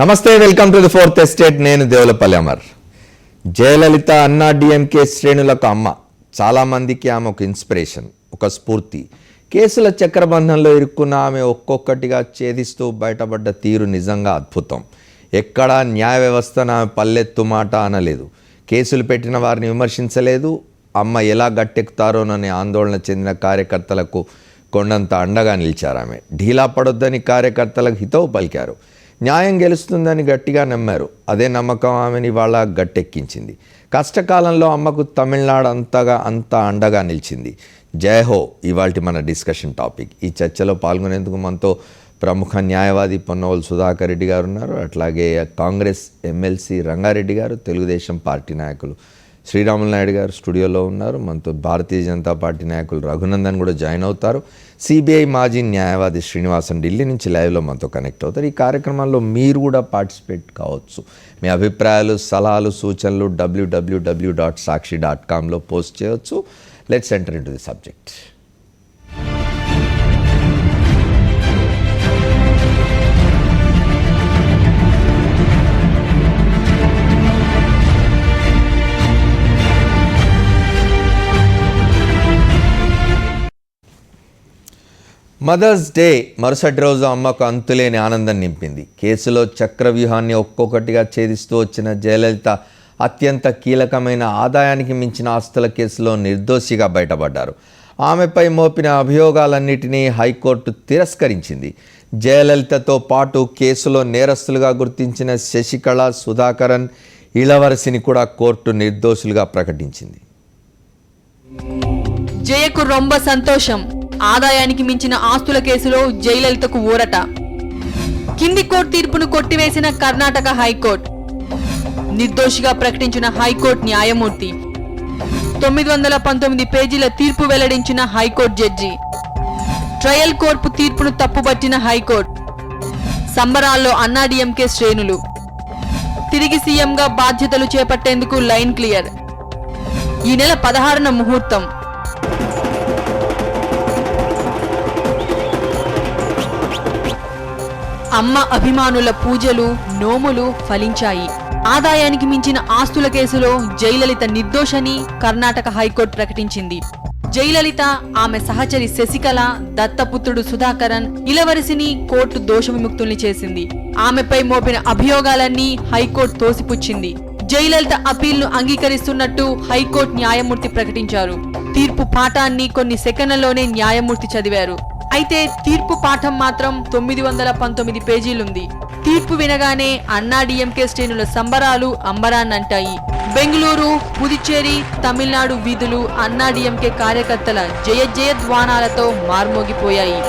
నమస్తే, welcome to the fourth estate. నేను దేవులపల్లి అమర్. జయలలిత అన్నా డిఎంకే శ్రేణులకు అమ్మ. చాలామందికి ఆమె ఒక ఇన్స్పిరేషన్, ఒక స్ఫూర్తి. కేసుల చక్రబంధంలో ఇరుక్కున్న ఆమె ఒక్కొక్కటిగా ఛేదిస్తూ బయటపడ్డ తీరు నిజంగా అద్భుతం. ఎక్కడా న్యాయ వ్యవస్థను ఆమె పల్లెత్తు మాట అనలేదు, కేసులు పెట్టిన వారిని విమర్శించలేదు. అమ్మ ఎలా గట్టెక్కుతారోనని ఆందోళన చెందిన కార్యకర్తలకు కొండంత అండగా నిలిచారు. ఆమె ఢీలా పడొద్దని కార్యకర్తలకు హితవు పలికారు. న్యాయం గెలుస్తుందని గట్టిగా నమ్మారు. అదే నమ్మకం ఆమెని ఇవాళ గట్టెక్కించింది. కష్టకాలంలో అమ్మకు తమిళనాడు అంత అండగా నిలిచింది. జయహో ఇవాల్టి మన డిస్కషన్ టాపిక్. ఈ చర్చలో పాల్గొనేందుకు మనతో ప్రముఖ న్యాయవాది పొన్నవోలు సుధాకర్ రెడ్డి గారు ఉన్నారు. అట్లాగే కాంగ్రెస్ ఎమ్మెల్సీ రంగారెడ్డి గారు, తెలుగుదేశం పార్టీ నాయకులు శ్రీరాములు నాయుడు గారు స్టూడియోలో ఉన్నారు. మనతో భారతీయ జనతా పార్టీ నాయకులు రఘునందన్ కూడా జాయిన్ అవుతారు. సిబిఐ మాజీ న్యాయవాది శ్రీనివాసన్ ఢిల్లీ నుంచి లైవ్లో మనతో కనెక్ట్ అవుతారు. ఈ కార్యక్రమాల్లో మీరు కూడా పార్టిసిపేట్ కావచ్చు. మీ అభిప్రాయాలు, సలహాలు, సూచనలు www.sakshi.com పోస్ట్ చేయవచ్చు. Let's enter into the subject. Mother's Day మరుసటి రోజు అమ్మకు అంతులేని ఆనందం నింపింది. కేసులో చక్రవ్యూహాన్ని ఒక్కొక్కటిగా ఛేదిస్తూ వచ్చిన జయలలిత అత్యంత కీలకమైన ఆదాయానికి మించిన ఆస్తుల కేసులో నిర్దోషిగా బయటపడ్డారు. ఆమెపై మోపిన అభియోగాలన్నిటినీ హైకోర్టు తిరస్కరించింది. జయలలితతో పాటు కేసులో నేరస్తులుగా గుర్తించిన శశికళ, సుధాకరన్, ఇళవరసిని కూడా కోర్టు నిర్దోషులుగా ప్రకటించింది. జయకు రొంబ సంతోషం. ఆదాయానికి మించిన ఆస్తుల కేసులో జయలలితకు ఊరట. కింది కోర్టు తీర్పును కొట్టివేసిన కర్ణాటక హైకోర్టు. నిర్దోషిగా ప్రకటించిన హైకోర్టు న్యాయమూర్తి. 919 పేజీల తీర్పు వెల్లడించిన హైకోర్టు జడ్జి. ట్రయల్ కోర్టు తీర్పును తప్పుబట్టిన హైకోర్టు. సంబరాల్లో అన్నాడీఎంకే శ్రేణులు. తిరిగి సీఎంగా బాధ్యతలు చేపట్టేందుకు లైన్ క్లియర్. ఈ నెల 16న ముహూర్తం. అమ్మ అభిమానుల పూజలు, నోములు ఫలించాయి. ఆదాయానికి మించిన ఆస్తుల కేసులో జయలలిత నిర్దోషని కర్ణాటక హైకోర్టు ప్రకటించింది. జయలలిత, ఆమె సహచరి శశికళ, దత్తపుత్రుడు సుధాకరన్, ఇళవరసిని కోర్టు దోష విముక్తుల్ని చేసింది. ఆమెపై మోపిన అభియోగాలన్నీ హైకోర్టు తోసిపుచ్చింది. జయలలిత అపీల్ను అంగీకరిస్తున్నట్టు హైకోర్టు న్యాయమూర్తి ప్రకటించారు. తీర్పు పాఠాన్ని కొన్ని సెకన్లలోనే న్యాయమూర్తి చదివారు. అయితే తీర్పు పాఠం మాత్రం 919 పేజీలుంది. తీర్పు వినగానే అన్నాడీఎంకే శ్రేణుల సంబరాలు అంబరాన్నంటాయి. బెంగళూరు, పుదుచ్చేరి, తమిళనాడు వీధులు అన్నాడీఎంకే కార్యకర్తల జయ జయధ్వానాలతో మార్మోగిపోయాయి.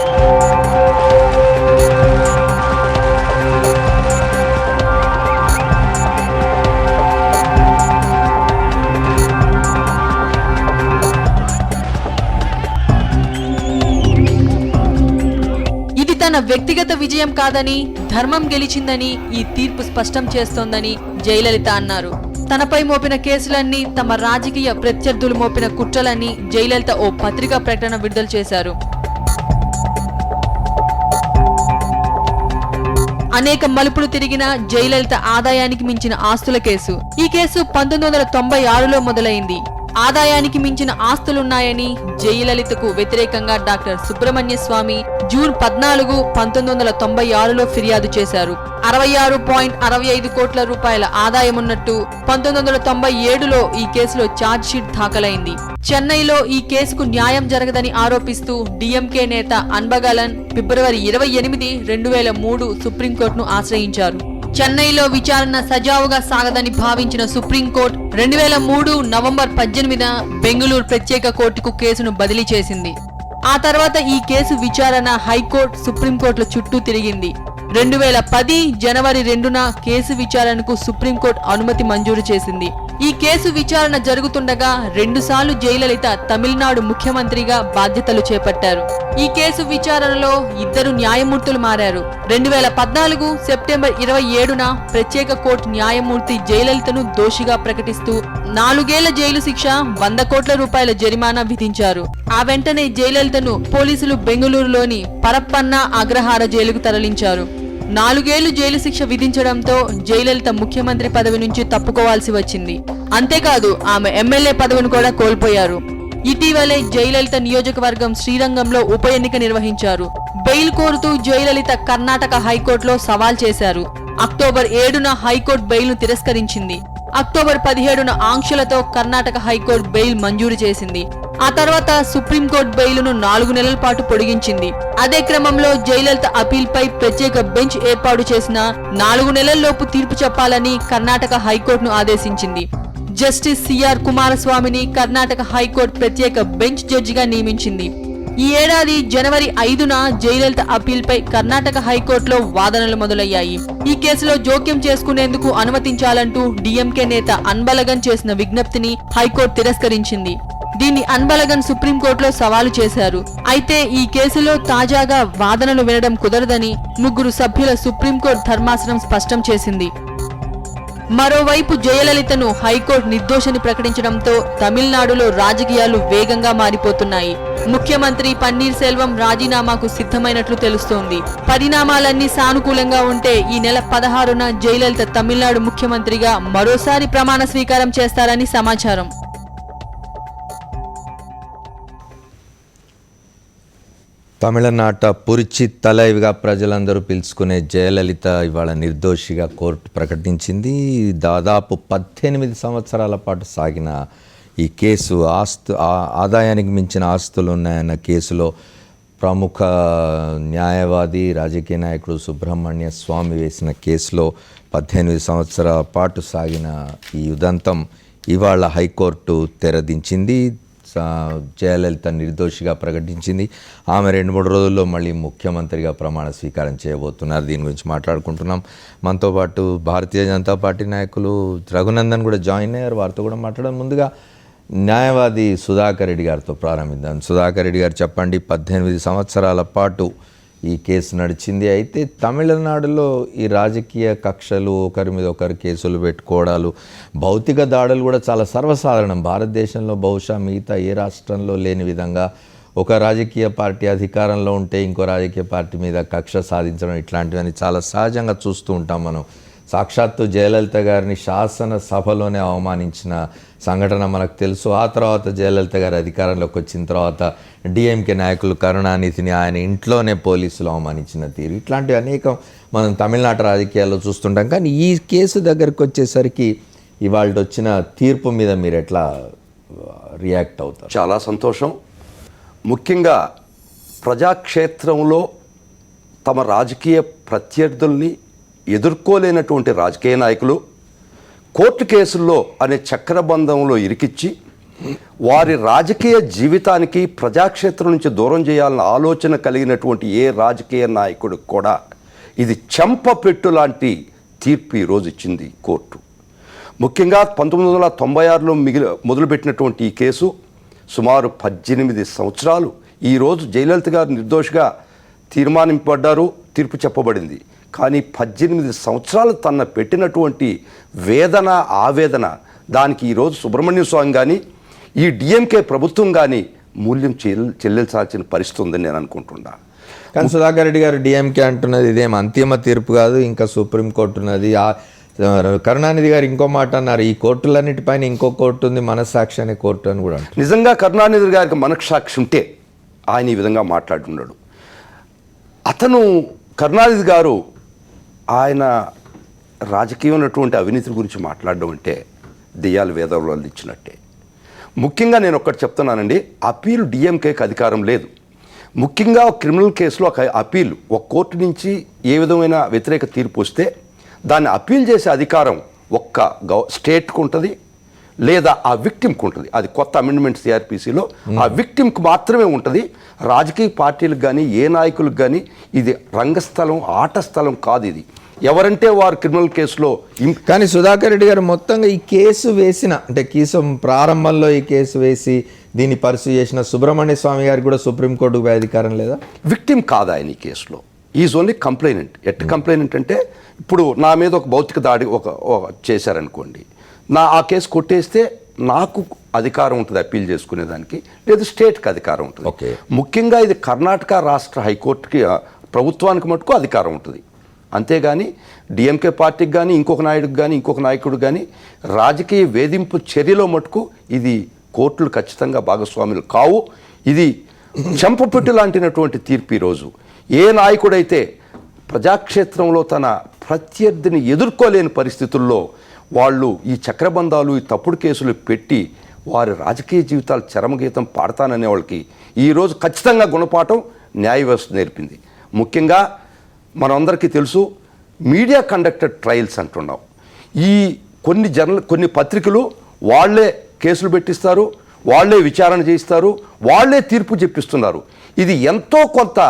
తన వ్యక్తిగత విజయం కాదని, ధర్మం గెలిచిందని ఈ తీర్పు స్పష్టం చేస్తోందని జయలలిత అన్నారు. తనపై మోపిన కేసులన్నీ తమ రాజకీయ ప్రత్యర్థులు మోపిన కుట్రలని జయలలిత ఓ పత్రికా ప్రకటన విడుదల చేశారు. అనేక మలుపులు తిరిగిన జయలలిత ఆదాయానికి మించిన ఆస్తుల కేసు. ఈ కేసు 1996లో మొదలైంది. ఆదాయానికి మించిన ఆస్తులున్నాయని జయలలితకు వ్యతిరేకంగా డాక్టర్ సుబ్రహ్మణ్య స్వామి జూన్ 14, 1996లో ఫిర్యాదు చేశారు. 66.65 కోట్ల రూపాయల ఆదాయమున్నట్టు 1997లో ఈ కేసులో ఛార్జ్ షీట్ దాఖలైంది. చెన్నైలో ఈ కేసుకు న్యాయం జరగదని ఆరోపిస్తూ డిఎంకే నేత అన్బగలన్ ఫిబ్రవరి 28, 2003 సుప్రీంకోర్టును ఆశ్రయించారు. చెన్నైలో విచారణ సజావుగా సాగదని భావించిన సుప్రీంకోర్టు 2003 నవంబర్ 18న బెంగళూరు ప్రత్యేక కోర్టుకు కేసును బదిలీ చేసింది. ఆ తర్వాత ఈ కేసు విచారణ హైకోర్టు, సుప్రీంకోర్టుల చుట్టూ తిరిగింది. 2010 జనవరి 2న కేసు విచారణకు సుప్రీంకోర్టు అనుమతి మంజూరు చేసింది. ఈ కేసు విచారణ జరుగుతుండగా 2 సార్లు జయలలిత తమిళనాడు ముఖ్యమంత్రిగా బాధ్యతలు చేపట్టారు. ఈ కేసు విచారణలో 2 న్యాయమూర్తులు మారారు. 2014 సెప్టెంబర్ 27న ప్రత్యేక కోర్టు న్యాయమూర్తి జయలలితను దోషిగా ప్రకటిస్తూ 4 ఏళ్ల జైలు శిక్ష, 100 కోట్ల రూపాయల జరిమానా విధించారు. ఆ వెంటనే జయలలితను పోలీసులు బెంగళూరులోని పరప్పన్న అగ్రహార జైలుకు తరలించారు. 4 ఏళ్లు జైలు శిక్ష విధించడంతో జయలలిత ముఖ్యమంత్రి పదవి నుంచి తప్పుకోవాల్సి వచ్చింది. అంతేకాదు ఆమె ఎమ్మెల్యే పదవిని కూడా కోల్పోయారు. ఇటీవలే జయలలిత నియోజకవర్గం శ్రీరంగంలో ఉప ఎన్నిక నిర్వహించారు. బెయిల్ కోరుతూ జయలలిత కర్ణాటక హైకోర్టులో సవాల్ చేశారు. అక్టోబర్ 7న హైకోర్టు బెయిల్ను తిరస్కరించింది. అక్టోబర్ 17న ఆంక్షలతో కర్ణాటక హైకోర్టు బెయిల్ మంజూరు చేసింది. ఆ తర్వాత సుప్రీంకోర్టు బెయిల్ను 4 నెలల పాటు పొడిగించింది. అదే క్రమంలో జయలలిత అపీల్పై ప్రత్యేక బెంచ్ ఏర్పాటు చేసిన 4 నెలల్లోపు తీర్పు చెప్పాలని కర్ణాటక హైకోర్టును ఆదేశించింది. జస్టిస్ సిఆర్ కుమారస్వామిని కర్ణాటక హైకోర్టు ప్రత్యేక బెంచ్ జడ్జిగా నియమించింది. ఈ ఏడాది జనవరి 5న జయలలిత అపీల్పై కర్ణాటక హైకోర్టులో వాదనలు మొదలయ్యాయి. ఈ కేసులో జోక్యం చేసుకునేందుకు అనుమతించాలంటూ డీఎంకే నేత అన్బలగన్ చేసిన విజ్ఞప్తిని హైకోర్టు తిరస్కరించింది. దీన్ని అన్బలగన్ సుప్రీంకోర్టులో సవాలు చేశారు. అయితే ఈ కేసులో తాజాగా వాదనలు వినడం కుదరదని 3 సభ్యుల సుప్రీంకోర్టు ధర్మాసనం స్పష్టం చేసింది. మరోవైపు జయలలితను హైకోర్టు నిర్దోషిని ప్రకటించడంతో తమిళనాడులో రాజకీయాలు వేగంగా మారిపోతున్నాయి. ముఖ్యమంత్రి పన్నీర్ సెల్వం రాజీనామాకు సిద్ధమైనట్లు తెలుస్తోంది. పరిణామాలన్నీ సానుకూలంగా ఉంటే ఈ నెల 16న జయలలిత తమిళనాడు ముఖ్యమంత్రిగా మరోసారి ప్రమాణ స్వీకారం చేస్తారని సమాచారం. తమిళనాట పురిచి తలైవిగా ప్రజలందరూ పిలుచుకునే జయలలిత ఇవాళ నిర్దోషిగా కోర్టు ప్రకటించింది. దాదాపు 18 సంవత్సరాల పాటు సాగిన ఈ కేసు ఆదాయానికి మించిన ఆస్తులు ఉన్నాయన్న కేసులో ప్రముఖ న్యాయవాది రాజకీయ నాయకుడు సుబ్రహ్మణ్య స్వామి వేసిన కేసులో 18 సంవత్సరాల పాటు సాగిన ఈ ఉదంతం ఇవాళ హైకోర్టు తెరదించింది. జయలలిత నిర్దోషిగా ప్రకటించింది. ఆమె 2-3 రోజుల్లో మళ్ళీ ముఖ్యమంత్రిగా ప్రమాణ స్వీకారం చేయబోతున్నారు. దీని గురించి మాట్లాడుకుంటున్నాం. మనతో పాటు భారతీయ జనతా పార్టీ నాయకులు రఘునందన్ కూడా జాయిన్ అయ్యారు. వారితో కూడా మాట్లాడడం. ముందుగా న్యాయవాది సుధాకర్ రెడ్డి గారితో ప్రారంభిద్దాం. సుధాకర్ రెడ్డి గారు చెప్పండి, 18 సంవత్సరాల పాటు ఈ కేసు నడిచింది. అయితే తమిళనాడులో ఈ రాజకీయ కక్షలు, ఒకరి మీద ఒకరు కేసులు పెట్టుకోవడాలు, భౌతిక దాడులు కూడా చాలా సర్వసాధారణం. భారతదేశంలో బహుశా మిగతా ఏ రాష్ట్రంలో లేని విధంగా ఒక రాజకీయ పార్టీ అధికారంలో ఉంటే ఇంకో రాజకీయ పార్టీ మీద కక్ష సాధించడం, ఇట్లాంటివన్నీ చాలా సహజంగా చూస్తూ ఉంటాం మనం. సాక్షాత్తు జయలలిత గారిని శాసనసభలోనే అవమానించిన సంఘటన మనకు తెలుసు. ఆ తర్వాత జయలలిత గారి అధికారంలోకి వచ్చిన తర్వాత డిఎంకే నాయకులు కరుణానిధిని ఆయన ఇంట్లోనే పోలీసులు అవమానించిన తీరు, ఇట్లాంటివి అనేకం మనం తమిళనాడు రాజకీయాల్లో చూస్తుంటాం. కానీ ఈ కేసు దగ్గరికి వచ్చేసరికి ఇవాళ వచ్చిన తీర్పు మీద మీరు ఎట్లా రియాక్ట్ అవుతారు? చాలా సంతోషం. ముఖ్యంగా ప్రజాక్షేత్రంలో తమ రాజకీయ ప్రత్యర్థుల్ని ఎదుర్కోలేనటువంటి రాజకీయ నాయకులు కోర్టు కేసుల్లో అనే చక్రబంధంలో ఇరికిచ్చి వారి రాజకీయ జీవితానికి ప్రజాక్షేత్రం నుంచి దూరం చేయాలన్న ఆలోచన కలిగినటువంటి ఏ రాజకీయ నాయకుడికి కూడా ఇది చెంపపెట్టు లాంటి తీర్పు ఈరోజు ఇచ్చింది కోర్టు. ముఖ్యంగా 1996లో మొదలుపెట్టినటువంటి ఈ కేసు సుమారు 18 సంవత్సరాలు ఈరోజు జయలలిత గారు నిర్దోషిగా తీర్మానింపబడ్డారు, తీర్పు చెప్పబడింది. కానీ 18 సంవత్సరాలు తన పెట్టినటువంటి వేదన, ఆవేదన, దానికి ఈరోజు సుబ్రహ్మణ్య స్వామి కానీ ఈ డిఎంకే ప్రభుత్వం కానీ మూల్యం చెల్లించాల్సిన పరిస్థితి ఉందని నేను అనుకుంటున్నా. కానీ సుధాకర్ రెడ్డి గారు డిఎంకే అంటున్నది ఇదేం అంతిమ తీర్పు కాదు, ఇంకా సుప్రీంకోర్టు ఉన్నది. కరుణానిధి గారు ఇంకో మాట అన్నారు, ఈ కోర్టులన్నిటిపైన ఇంకో కోర్టు ఉంది, మనస్సాక్షి అనే కోర్టు అని కూడా అంటారు. నిజంగా కరుణానిధి గారికి మనస్సాక్షి ఉంటే ఆయన ఈ విధంగా మాట్లాడుతున్నాడు. అతను కరుణానిధి గారు ఆయన రాజకీయమైనటువంటి అవినీతి గురించి మాట్లాడడం అంటే దెయ్యాలు వేదంలో ఇచ్చినట్టే. ముఖ్యంగా నేను ఒక్కటి చెప్తున్నానండి, అప్పీల్ డిఎంకేకి అధికారం లేదు. ముఖ్యంగా క్రిమినల్ కేసులో ఒక అప్పీల్ ఒక కోర్టు నుంచి ఏ విధమైన వ్యతిరేక తీర్పు వస్తే దాన్ని అప్పీల్ చేసే అధికారం ఒక్క స్టేట్కు ఉంటుంది, లేదా ఆ విక్టిమ్కి ఉంటుంది. అది కొత్త అమెండ్మెంట్ సిఆర్పిసిలో ఆ విక్టిమ్కి మాత్రమే ఉంటుంది. రాజకీయ పార్టీలకు కానీ ఏ నాయకులకు కానీ ఇది రంగస్థలం, ఆట స్థలం కాదు. ఇది ఎవరంటే వారు క్రిమినల్ కేసులో. కానీ సుధాకర్ రెడ్డి గారు మొత్తంగా ఈ కేసు వేసిన అంటే కేసు ప్రారంభంలో ఈ కేసు వేసి దీన్ని పర్సూ చేసిన సుబ్రహ్మణ్య స్వామి గారికి కూడా సుప్రీంకోర్టుకు అధికారం లేదా? విక్టిమ్ కాదు ఆయన ఈ కేసులో, ఈజ్ ఓన్లీ కంప్లైనెంట్. కంప్లైనెంట్ అంటే ఇప్పుడు నా మీద ఒక భౌతిక దాడి ఒక చేశారనుకోండి, ఆ కేసు కొట్టేస్తే నాకు అధికారం ఉంటుంది అప్పీల్ చేసుకునేదానికి, లేదా స్టేట్కి అధికారం ఉంటుంది. ముఖ్యంగా ఇది కర్ణాటక రాష్ట్ర హైకోర్టుకి ప్రభుత్వానికి మటుకు అధికారం ఉంటుంది. అంతేగాని డిఎంకే పార్టీకి కానీ ఇంకొక నాయుడికి కానీ ఇంకొక నాయకుడికి కానీ రాజకీయ వేధింపు చర్యలో మటుకు ఇది కోర్టులు ఖచ్చితంగా భాగస్వాములు కావు. ఇది చెంపపెట్టు లాంటినటువంటి తీర్పు ఈరోజు. ఏ నాయకుడైతే ప్రజాక్షేత్రంలో తన ప్రత్యర్థిని ఎదుర్కోలేని పరిస్థితుల్లో వాళ్ళు ఈ చక్రబంధాలు ఈ తప్పుడు కేసులు పెట్టి వారి రాజకీయ జీవితాలు చరమగీతం పాడతాననే వాళ్ళకి ఈరోజు ఖచ్చితంగా గుణపాఠం న్యాయ వ్యవస్థ నేర్పింది. ముఖ్యంగా మనందరికీ తెలుసు మీడియా కండక్టెడ్ ట్రయల్స్ అంటున్నాం. ఈ కొన్ని పత్రికలు వాళ్ళే కేసులు పెట్టిస్తారు, వాళ్ళే విచారణ చేయిస్తారు, వాళ్ళే తీర్పు చెప్పిస్తున్నారు. ఇది ఎంతో కొంత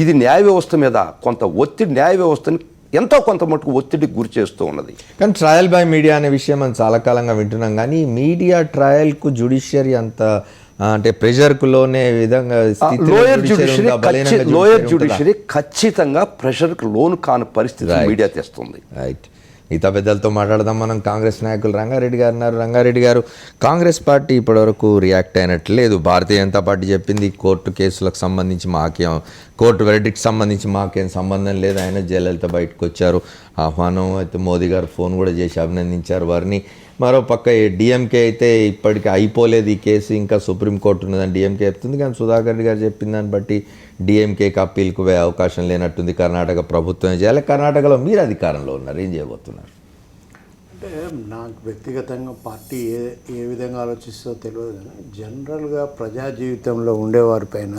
ఇది న్యాయ వ్యవస్థ మీద కొంత ఒత్తిడి, న్యాయ వ్యవస్థని ఎంతో కొంత మటుకు ఒత్తిడికి గురి చేస్తూ ఉన్నది. కానీ ట్రయల్ బై మీడియా అనే విషయం మనం చాలా కాలంగా వింటున్నాం. కానీ మీడియా ట్రయల్కు జ్యుడిషియరీ అంత అంటే ప్రెషర్కు లోనే విధంగా లోయర్ జ్యుడిషియరీ ఖచ్చితంగా ప్రెషర్కు లోను కాని పరిస్థితి మీడియా తెస్తుంది. రైట్. మిగతా పెద్దలతో మాట్లాడదాం మనం. కాంగ్రెస్ నాయకులు రంగారెడ్డి గారు ఉన్నారు. రంగారెడ్డి గారు, కాంగ్రెస్ పార్టీ ఇప్పటివరకు రియాక్ట్ అయినట్లు లేదు. భారతీయ జనతా పార్టీ చెప్పింది కోర్టు కేసులకు సంబంధించి కోర్టు వెర్డిక్ట్ సంబంధించి మాకేం సంబంధం లేదు, ఆయన జయలలిత బయటకు వచ్చారు, ఆహ్వానం అయితే మోదీ గారు ఫోన్ కూడా చేసి అభినందించారు వారిని. మరోపక్క డిఎంకే అయితే ఇప్పటికీ అయిపోలేదు ఈ కేసు, ఇంకా సుప్రీంకోర్టు ఉన్నదని డిఎంకే చెప్తుంది. కానీ సుధాకర్ రెడ్డి గారు చెప్పిన దాన్ని బట్టి డిఎంకేకి అప్పీల్కు పోయే అవకాశం లేనట్టుంది. కర్ణాటక ప్రభుత్వం చేయాలి. కర్ణాటకలో మీరు అధికారంలో ఉన్నారు, ఏం చేయబోతున్నారు? అంటే నాకు వ్యక్తిగతంగా పార్టీ ఏ విధంగా ఆలోచిస్తుందో తెలియదు, కానీ జనరల్గా ప్రజా జీవితంలో ఉండేవారిపైన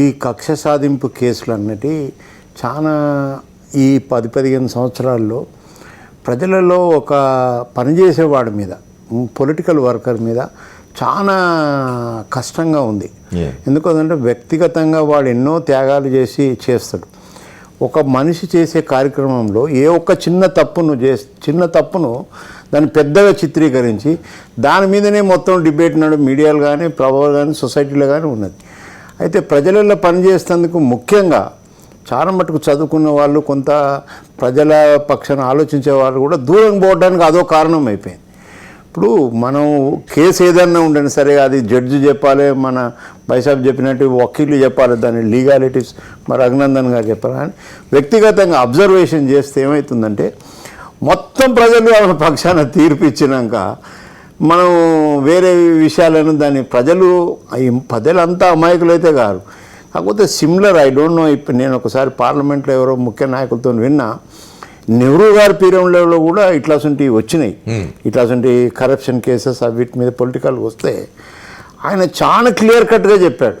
ఈ కక్ష సాధింపు కేసులు అన్నటి చాలా ఈ 10-15 సంవత్సరాల్లో ప్రజలలో ఒక పనిచేసేవాడి మీద, పొలిటికల్ వర్కర్ మీద చాలా కష్టంగా ఉంది. ఎందుకంటే వ్యక్తిగతంగా వాడు ఎన్నో త్యాగాలు చేస్తాడు. ఒక మనిషి చేసే కార్యక్రమంలో ఏ ఒక్క చిన్న తప్పును దాన్ని పెద్దగా చిత్రీకరించి దాని మీదనే మొత్తం డిబేట్ మీడియాలు కానీ ప్రభావం కానీ సొసైటీలో కానీ ఉన్నది. అయితే ప్రజలలో పనిచేసేందుకు ముఖ్యంగా చాలా మటుకు చదువుకున్న వాళ్ళు, కొంత ప్రజల పక్షాన ఆలోచించే వాళ్ళు కూడా దూరం పోవడానికి అదో కారణం అయిపోయింది. ఇప్పుడు మనం కేసు ఏదన్నా ఉండని సరే, అది జడ్జి చెప్పాలి, మన బైసాబ్ చెప్పినట్టు వకీలు చెప్పాలి, దాని లీగాలిటీస్ మరి రఘునందన్ గారు చెప్పాలి. అని వ్యక్తిగతంగా అబ్జర్వేషన్ చేస్తే ఏమవుతుందంటే, మొత్తం ప్రజలు వాళ్ళ పక్షాన తీర్పు ఇచ్చినాక మనం వేరే విషయాలను దాన్ని ప్రజలంతా అమాయకులైతే కాదు. కాకపోతే సిమిలర్ ఐ డోంట్ నో, ఇప్పుడు నేను ఒకసారి పార్లమెంట్లో ఎవరో ముఖ్య నాయకులతో విన్నా, నెహ్రూ గారి పీరియడ్లో కూడా ఇట్లాంటివి వచ్చినాయి. ఇట్లాంటి కరప్షన్ కేసెస్ వీటి మీద పొలిటికల్ వస్తే ఆయన చాలా క్లియర్ కట్గా చెప్పాడు.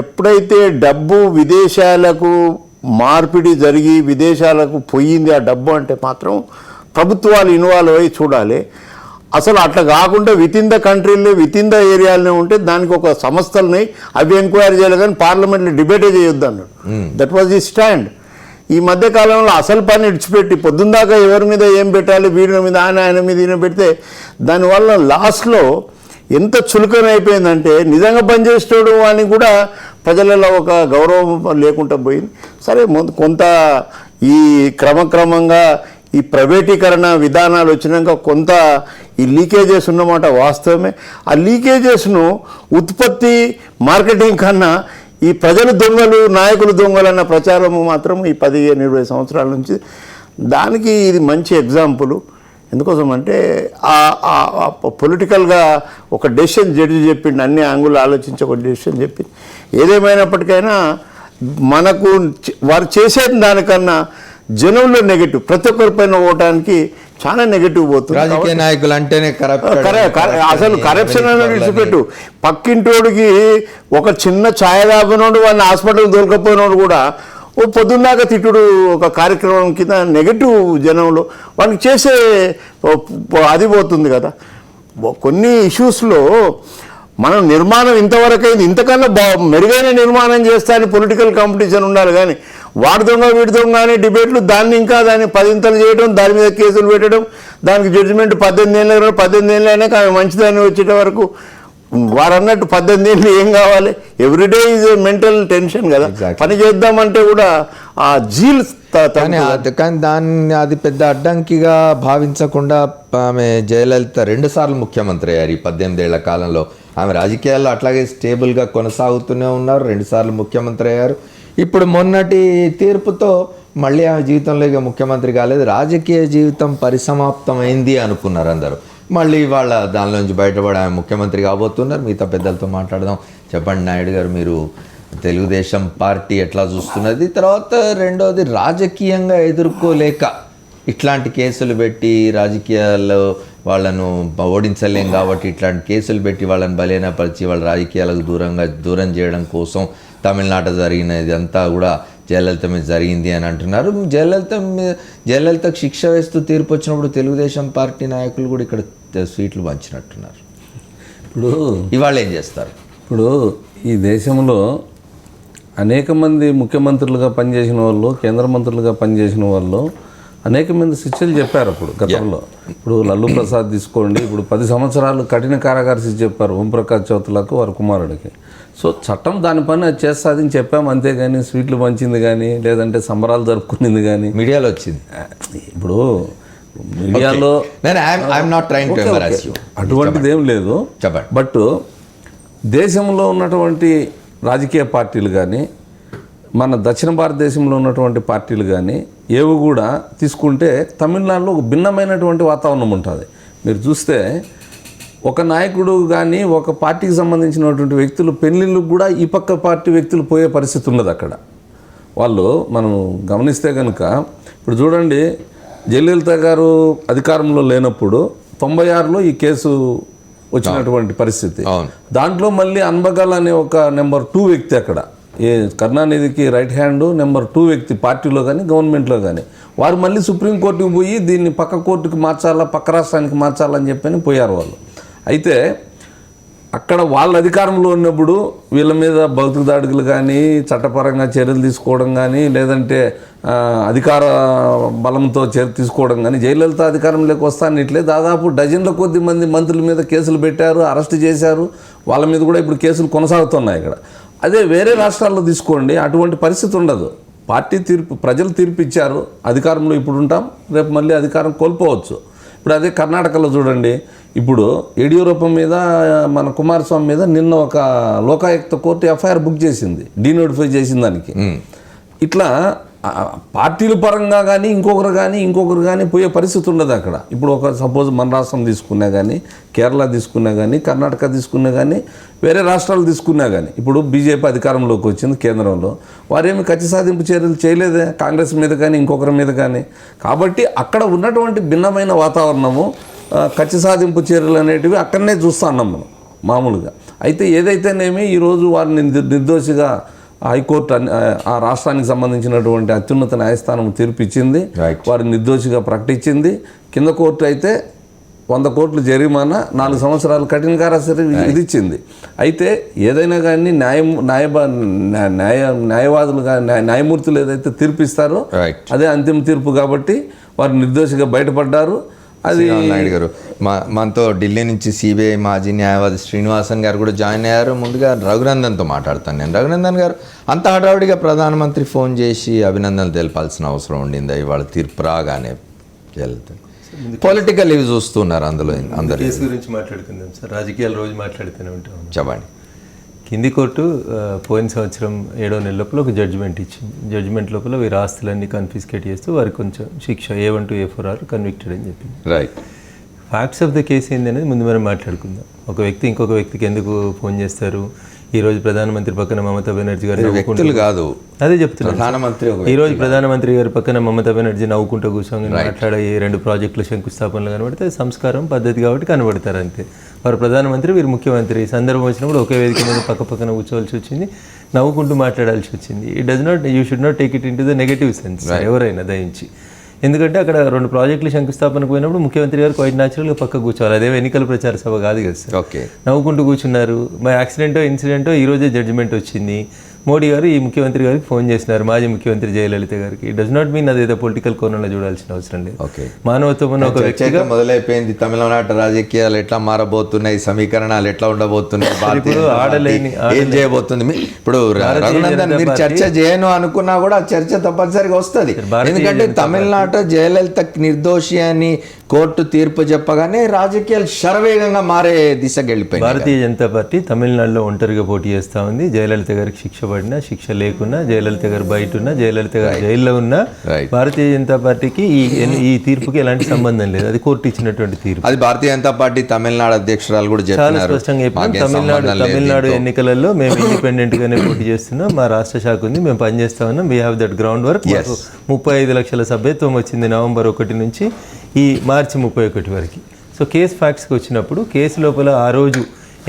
ఎప్పుడైతే డబ్బు విదేశాలకు మార్పిడి జరిగి విదేశాలకు పోయింది ఆ డబ్బు అంటే మాత్రం ప్రభుత్వాలు ఇన్వాల్వ్ అయ్యి చూడాలి. అసలు అట్లా కాకుండా వితిన్ ద కంట్రీలో వితిన్ ద ఏరియాలోనే ఉంటే దానికి ఒక సంస్థలని అవి ఎంక్వైరీ చేయాలి, కానీ పార్లమెంట్లో డిబేటే చేయొద్దు అన్నాడు. That was the stand. ఈ మధ్యకాలంలో అసలు పని ఇడిచిపెట్టి పొద్దుందాకా ఎవరి మీద ఏం పెట్టాలి, వీడి మీద ఆయన మీద ఈయన పెడితే దానివల్ల లాస్ట్లో ఎంత చులకన అయిపోయిందంటే నిజంగా పనిచేసేటోడు అని కూడా ప్రజలలో ఒక గౌరవం లేకుండా పోయింది. సరే, కొంత ఈ క్రమక్రమంగా ఈ ప్రైవేటీకరణ విధానాలు వచ్చినాక కొంత ఈ లీకేజెస్ ఉన్నమాట వాస్తవమే. ఆ లీకేజెస్ను ఉత్పత్తి మార్కెటింగ్ కన్నా ఈ ప్రజలు దొంగలు, నాయకులు దొంగలన్న ప్రచారము మాత్రం ఈ 15-20 సంవత్సరాల నుంచి దానికి ఇది మంచి ఎగ్జాంపుల్. ఎందుకోసం అంటే పొలిటికల్గా ఒక డెసిషన్ జడ్జి చెప్పిండు, అన్ని యాంగులు ఆలోచించి ఒక డెసిషన్ చెప్పింది. ఏదేమైనప్పటికైనా మనకు వారు చేసే దానికన్నా జనంలో నెగటివ్, ప్రతి ఒక్కరి పైన ఓటానికి చాలా నెగటివ్ పోతుంది. రాజకీయ నాయకులు అంటేనే అసలు కరప్షన్ అనేది విడిచిపెట్టు, పక్కింటోడికి ఒక చిన్న ఛాయ తాగినోడు వాళ్ళని హాస్పిటల్ దొరకపోయినోడు కూడా ఓ పొద్దున్నాక తిట్టుడు ఒక కార్యక్రమం కింద నెగటివ్ జనంలో వాళ్ళకి చేసే అది పోతుంది కదా. కొన్ని ఇష్యూస్లో మనం నిర్మాణం ఇంతవరకు అయింది, ఇంతకన్నా మెరుగైన నిర్మాణం చేస్తా అని పొలిటికల్ కాంపిటీషన్ ఉండాలి. కానీ వాడి దొంగ వీడి దొంగ అని డిబేట్లు దాన్ని 10 చేయడం, దాని మీద కేసులు పెట్టడం, దానికి జడ్జిమెంట్ 18 ఏళ్ళు అయినాక ఆమె మంచిదాన్ని వచ్చేట వరకు వారు అన్నట్టు 18 ఏళ్ళు ఏం కావాలి, ఎవ్రీడే ఈజ్ మెంటల్ టెన్షన్ కదా. పని చేద్దామంటే కూడా ఆ జీల్ కానీ దాన్ని అది పెద్ద అడ్డంకిగా భావించకుండా ఆమె జయలలిత 2 సార్లు ముఖ్యమంత్రి అయ్యారు ఈ 18 ఏళ్ల కాలంలో. ఆమె రాజకీయాల్లో అట్లాగే స్టేబుల్గా కొనసాగుతూనే ఉన్నారు, 2 సార్లు ముఖ్యమంత్రి అయ్యారు. ఇప్పుడు మొన్నటి తీర్పుతో మళ్ళీ ఆమె జీవితంలో ఇక ముఖ్యమంత్రి కాలేదు, రాజకీయ జీవితం పరిసమాప్తమైంది అనుకున్నారు అందరూ. మళ్ళీ వాళ్ళ దానిలోంచి బయటపడి ఆమె ముఖ్యమంత్రి కాబోతున్నారు. మిగతా పెద్దలతో మాట్లాడదాం. చెప్పండి నాయుడు గారు, మీరు తెలుగుదేశం పార్టీ ఎట్లా చూస్తున్నది? తర్వాత రెండోది, రాజకీయంగా ఎదుర్కోలేక ఇట్లాంటి కేసులు పెట్టి రాజకీయాల్లో వాళ్ళను ఓడించలేం కాబట్టి ఇట్లాంటి కేసులు పెట్టి వాళ్ళని బలహీనపరిచి వాళ్ళ రాజకీయాలకు దూరం చేయడం కోసం తమిళనాట జరిగినది అంతా కూడా జయలలిత మీద జరిగింది అని అంటున్నారు. జయలలితకు శిక్ష వేస్తూ తీర్పు వచ్చినప్పుడు తెలుగుదేశం పార్టీ నాయకులు కూడా ఇక్కడ స్వీట్లు పంచినట్టున్నారు. ఇప్పుడు ఇవాళ ఏం చేస్తారు? ఇప్పుడు ఈ దేశంలో అనేక మంది ముఖ్యమంత్రులుగా పనిచేసిన వాళ్ళు, కేంద్ర మంత్రులుగా పనిచేసిన వాళ్ళు అనేక మంది శిక్షలు చెప్పారు అప్పుడు గతంలో. ఇప్పుడు లల్లు ప్రసాద్ తీసుకోండి, ఇప్పుడు 10 సంవత్సరాలు కఠిన కారాగార శిక్ష చెప్పారు ఓంప్రకాష్ చౌతలకు వారి కుమారుడికి. సో చట్టం దాని పని అది చేస్తుందని చెప్పాము, అంతేగాని స్వీట్లు పంచింది కానీ లేదంటే సంబరాలు జరుపుకునేది కానీ మీడియాలో వచ్చింది. ఇప్పుడు మీడియాలో అటువంటిది ఏం లేదు. చెప్పండి. బట్ దేశంలో ఉన్నటువంటి రాజకీయ పార్టీలు కానీ మన దక్షిణ భారతదేశంలో ఉన్నటువంటి పార్టీలు కానీ ఏవి కూడా తీసుకుంటే తమిళనాడులో ఒక భిన్నమైనటువంటి వాతావరణం ఉంటుంది. మీరు చూస్తే ఒక నాయకుడు కానీ ఒక పార్టీకి సంబంధించినటువంటి వ్యక్తులు పెళ్ళిళ్ళకు కూడా ఈ పక్క పార్టీ వ్యక్తులు పోయే పరిస్థితి ఉన్నది అక్కడ. వాళ్ళు మనం గమనిస్తే కనుక ఇప్పుడు చూడండి, జయలలిత గారు అధికారంలో లేనప్పుడు 96లో ఈ కేసు వచ్చినటువంటి పరిస్థితి. దాంట్లో మళ్ళీ అన్బగల్ అనే ఒక నెంబర్ 2 వ్యక్తి అక్కడ, ఏ కరుణానిధికి రైట్ హ్యాండ్ నెంబర్ 2 వ్యక్తి పార్టీలో కానీ గవర్నమెంట్లో కానీ, వారు మళ్ళీ సుప్రీంకోర్టుకు పోయి దీన్ని పక్క కోర్టుకు మార్చాలా, పక్క రాష్ట్రానికి మార్చాలని చెప్పని పోయారు వాళ్ళు. అయితే అక్కడ వాళ్ళ అధికారంలో ఉన్నప్పుడు వీళ్ళ మీద భౌతిక దాడులు కానీ చట్టపరంగా చర్యలు తీసుకోవడం కానీ లేదంటే అధికార బలంతో చర్య తీసుకోవడం కానీ, జయలలిత అధికారంలోకి వస్తానిట్లే దాదాపు డజన్ల కొద్ది మంది మంత్రుల మీద కేసులు పెట్టారు, అరెస్ట్ చేశారు. వాళ్ళ మీద కూడా ఇప్పుడు కేసులు కొనసాగుతున్నాయి ఇక్కడ. అదే వేరే రాష్ట్రాల్లో తీసుకోండి, అటువంటి పరిస్థితి ఉండదు. పార్టీ తీర్పు, ప్రజలు తీర్పు ఇచ్చారు, అధికారంలో ఇప్పుడు ఉంటాం, రేపు మళ్ళీ అధికారం కోల్పోవచ్చు. ఇప్పుడు అదే కర్ణాటకలో చూడండి, ఇప్పుడు యడియూరప్ప మీద మన కుమారస్వామి మీద నిన్న ఒక లోకాయుక్త కోర్టు ఎఫ్ఐఆర్ బుక్ చేసింది, డీనోటిఫై చేసిన దానికి. ఇట్లా పార్టీల పరంగా కానీ ఇంకొకరు కానీ పోయే పరిస్థితి ఉండదు అక్కడ. ఇప్పుడు ఒక సపోజ్ మన రాష్ట్రం తీసుకున్నా కానీ, కేరళ తీసుకున్నా కానీ, కర్ణాటక తీసుకున్నా కానీ, వేరే రాష్ట్రాలు తీసుకున్నా కానీ, ఇప్పుడు బీజేపీ అధికారంలోకి వచ్చింది కేంద్రంలో, వారేమి కక్ష సాధింపు చర్యలు చేయలేదే కాంగ్రెస్ మీద కానీ ఇంకొకరి మీద కానీ. కాబట్టి అక్కడ ఉన్నటువంటి భిన్నమైన వాతావరణము, కక్ష సాధింపు చర్యలు అనేటివి అక్కడనే చూస్తున్నాం మనం మామూలుగా. అయితే ఏదైతేనేమి ఈరోజు వారిని నిర్దోషిగా హైకోర్టు ఆ రాష్ట్రానికి సంబంధించినటువంటి అత్యున్నత న్యాయస్థానం తీర్పు ఇచ్చింది, వారిని నిర్దోషిగా ప్రకటించింది. కింద కోర్టు అయితే 100 కోట్ల జరిమానా, 4 సంవత్సరాలు కఠిన కారాగార విధించింది. అయితే ఏదైనా కానీ న్యాయవాదులు న్యాయమూర్తులు ఏదైతే తీర్పు ఇస్తారో అదే అంతిమ తీర్పు కాబట్టి వారు నిర్దోషిగా బయటపడ్డారు. అది నాయుడు గారు, మనతో ఢిల్లీ నుంచి సిబిఐ మాజీ న్యాయవాది శ్రీనివాసన్ గారు కూడా జాయిన్ అయ్యారు. ముందుగా రఘునందన్తో మాట్లాడతాను నేను. రఘునందన్ గారు, అంత హడావుడిగా ప్రధానమంత్రి ఫోన్ చేసి అభినందనలు తెలపాల్సిన అవసరం ఉండిందా ఇవాళ తీర్పు రాగానే? పొలిటికల్ ఇవి చూస్తున్నారు అందులో అందరూ. కేసు గురించి మాట్లాడుకుందాం సార్, రాజకీయాల రోజు మాట్లాడుతూనే ఉంటాం. చెప్పండి. కింది కోర్టు పోయిన సంవత్సరం 7వ నెల లోపల ఒక జడ్జిమెంట్ ఇచ్చింది. జడ్జిమెంట్ లోపల వీరి ఆస్తులన్నీ కన్ఫిస్కేట్ చేస్తూ వారికి కొంచెం శిక్ష A1 to A4 are convicted అని చెప్పింది. Right. Facts of the case ఏంది అనేది ముందు మనం మాట్లాడుకుందాం. ఒక వ్యక్తి ఇంకొక వ్యక్తికి ఎందుకు ఫోన్ చేస్తారు? ఈ రోజు ప్రధానమంత్రి పక్కన మమతా బెనర్జీ గారు వ్యక్తులు కాదు, అదే చెప్తున్నారు. ప్రధానమంత్రి ఈ రోజు ప్రధానమంత్రి గారి పక్కన మమతా బెనర్జీ నవ్వుకుంటూ కూర్చొని మాట్లాడే 2 ప్రాజెక్టుల శంకుస్థాపనలు కనబడితే సంస్కారం పద్ధతి కాబట్టి కనబడతారు అంతే. వారు ప్రధానమంత్రి, వీరు ముఖ్యమంత్రి. సందర్భం వచ్చినప్పుడు ఒకే వేదిక మీద పక్కన కూర్చోవలసి వచ్చింది, నవ్వుకుంటూ మాట్లాడాల్సి వచ్చింది. It does not, you should not take it in to the negative sense ఎవరైనా దయించి. ఎందుకంటే అక్కడ 2 ప్రాజెక్టులు శంకుస్థాపనకు పోయినప్పుడు ముఖ్యమంత్రి గారు క్వైట్ న్యాచురల్గా పక్క కూర్చోవాలి. అదే ఎన్నికల ప్రచార సభ కాదు కదా సార్. ఓకే, నవ్వుకుంటూ కూర్చున్నారు. మా యాక్సిడెంటో ఇన్సిడెంటో ఈ రోజే జడ్జిమెంట్ వచ్చింది. మోడీ గారు ఈ ముఖ్యమంత్రి గారికి ఫోన్ చేసినారు, మాజీ ముఖ్యమంత్రి జయలలిత గారికి. ఇట్ డస్ నాట్ మీన్ అదేదో పొలిటికల్ కోణంలో చూడాల్సిన అవసరం లేదు. ఓకే, మానవత్వం ఉన్న ఒక వ్యక్తిగా మొదలైపోయింది. తమిళనాడు రాజకీయాలు ఎట్లా మారబోతున్నాయి, సమీకరణాలు ఎట్లా ఉండబోతున్నాయి, ఇప్పుడు ఆడలేని ఏం చేయబోతుంది. ఇప్పుడు రఘునందన్, మీరు చర్చ చేయను అనుకున్నా కూడా చర్చ తప్పనిసరిగా వస్తుంది. ఎందుకంటే తమిళనాడు జయలలిత నిర్దోషి అని కోర్టు తీర్పు చెప్పగానే రాజకీయాలు శరవేగంగా మారే దిశకు వెళ్ళిపోయింది. భారతీయ జనతా పార్టీ తమిళనాడులో ఒంటరిగా పోటీ చేస్తూ ఉంది. జయలలిత గారికి శిక్ష పడినా, శిక్ష లేకున్నా, జయలలిత గారు బయట ఉన్నా, జయలలిత గారు జైల్లో ఉన్నా Right. భారతీయ జనతా పార్టీకి ఈ తీర్పుకి ఎలాంటి సంబంధం లేదు. అది కోర్టు ఇచ్చినటువంటి తీర్పు. అది భారతీయ జనతా పార్టీ తమిళనాడు అధ్యక్షురాలు కూడా చాలా చెప్పినారు. స్పష్టంగా చెప్పాం. మాకేం సంబంధం లేదు తమిళనాడు దీంతో. ఎన్నికలలో మేము ఇండిపెండెంట్ గానే పోటీ చేస్తున్నాం. మా రాష్ట్ర శాఖ ఉంది, మేము పనిచేస్తా ఉన్నాం. We have that ground work. 35 లక్షల సభ్యత్వం వచ్చింది నవంబర్ 1 నుంచి ఈ మార్చి 31 వరకు. సో కేసు ఫ్యాక్ట్స్కి వచ్చినప్పుడు కేసు లోపల ఆ రోజు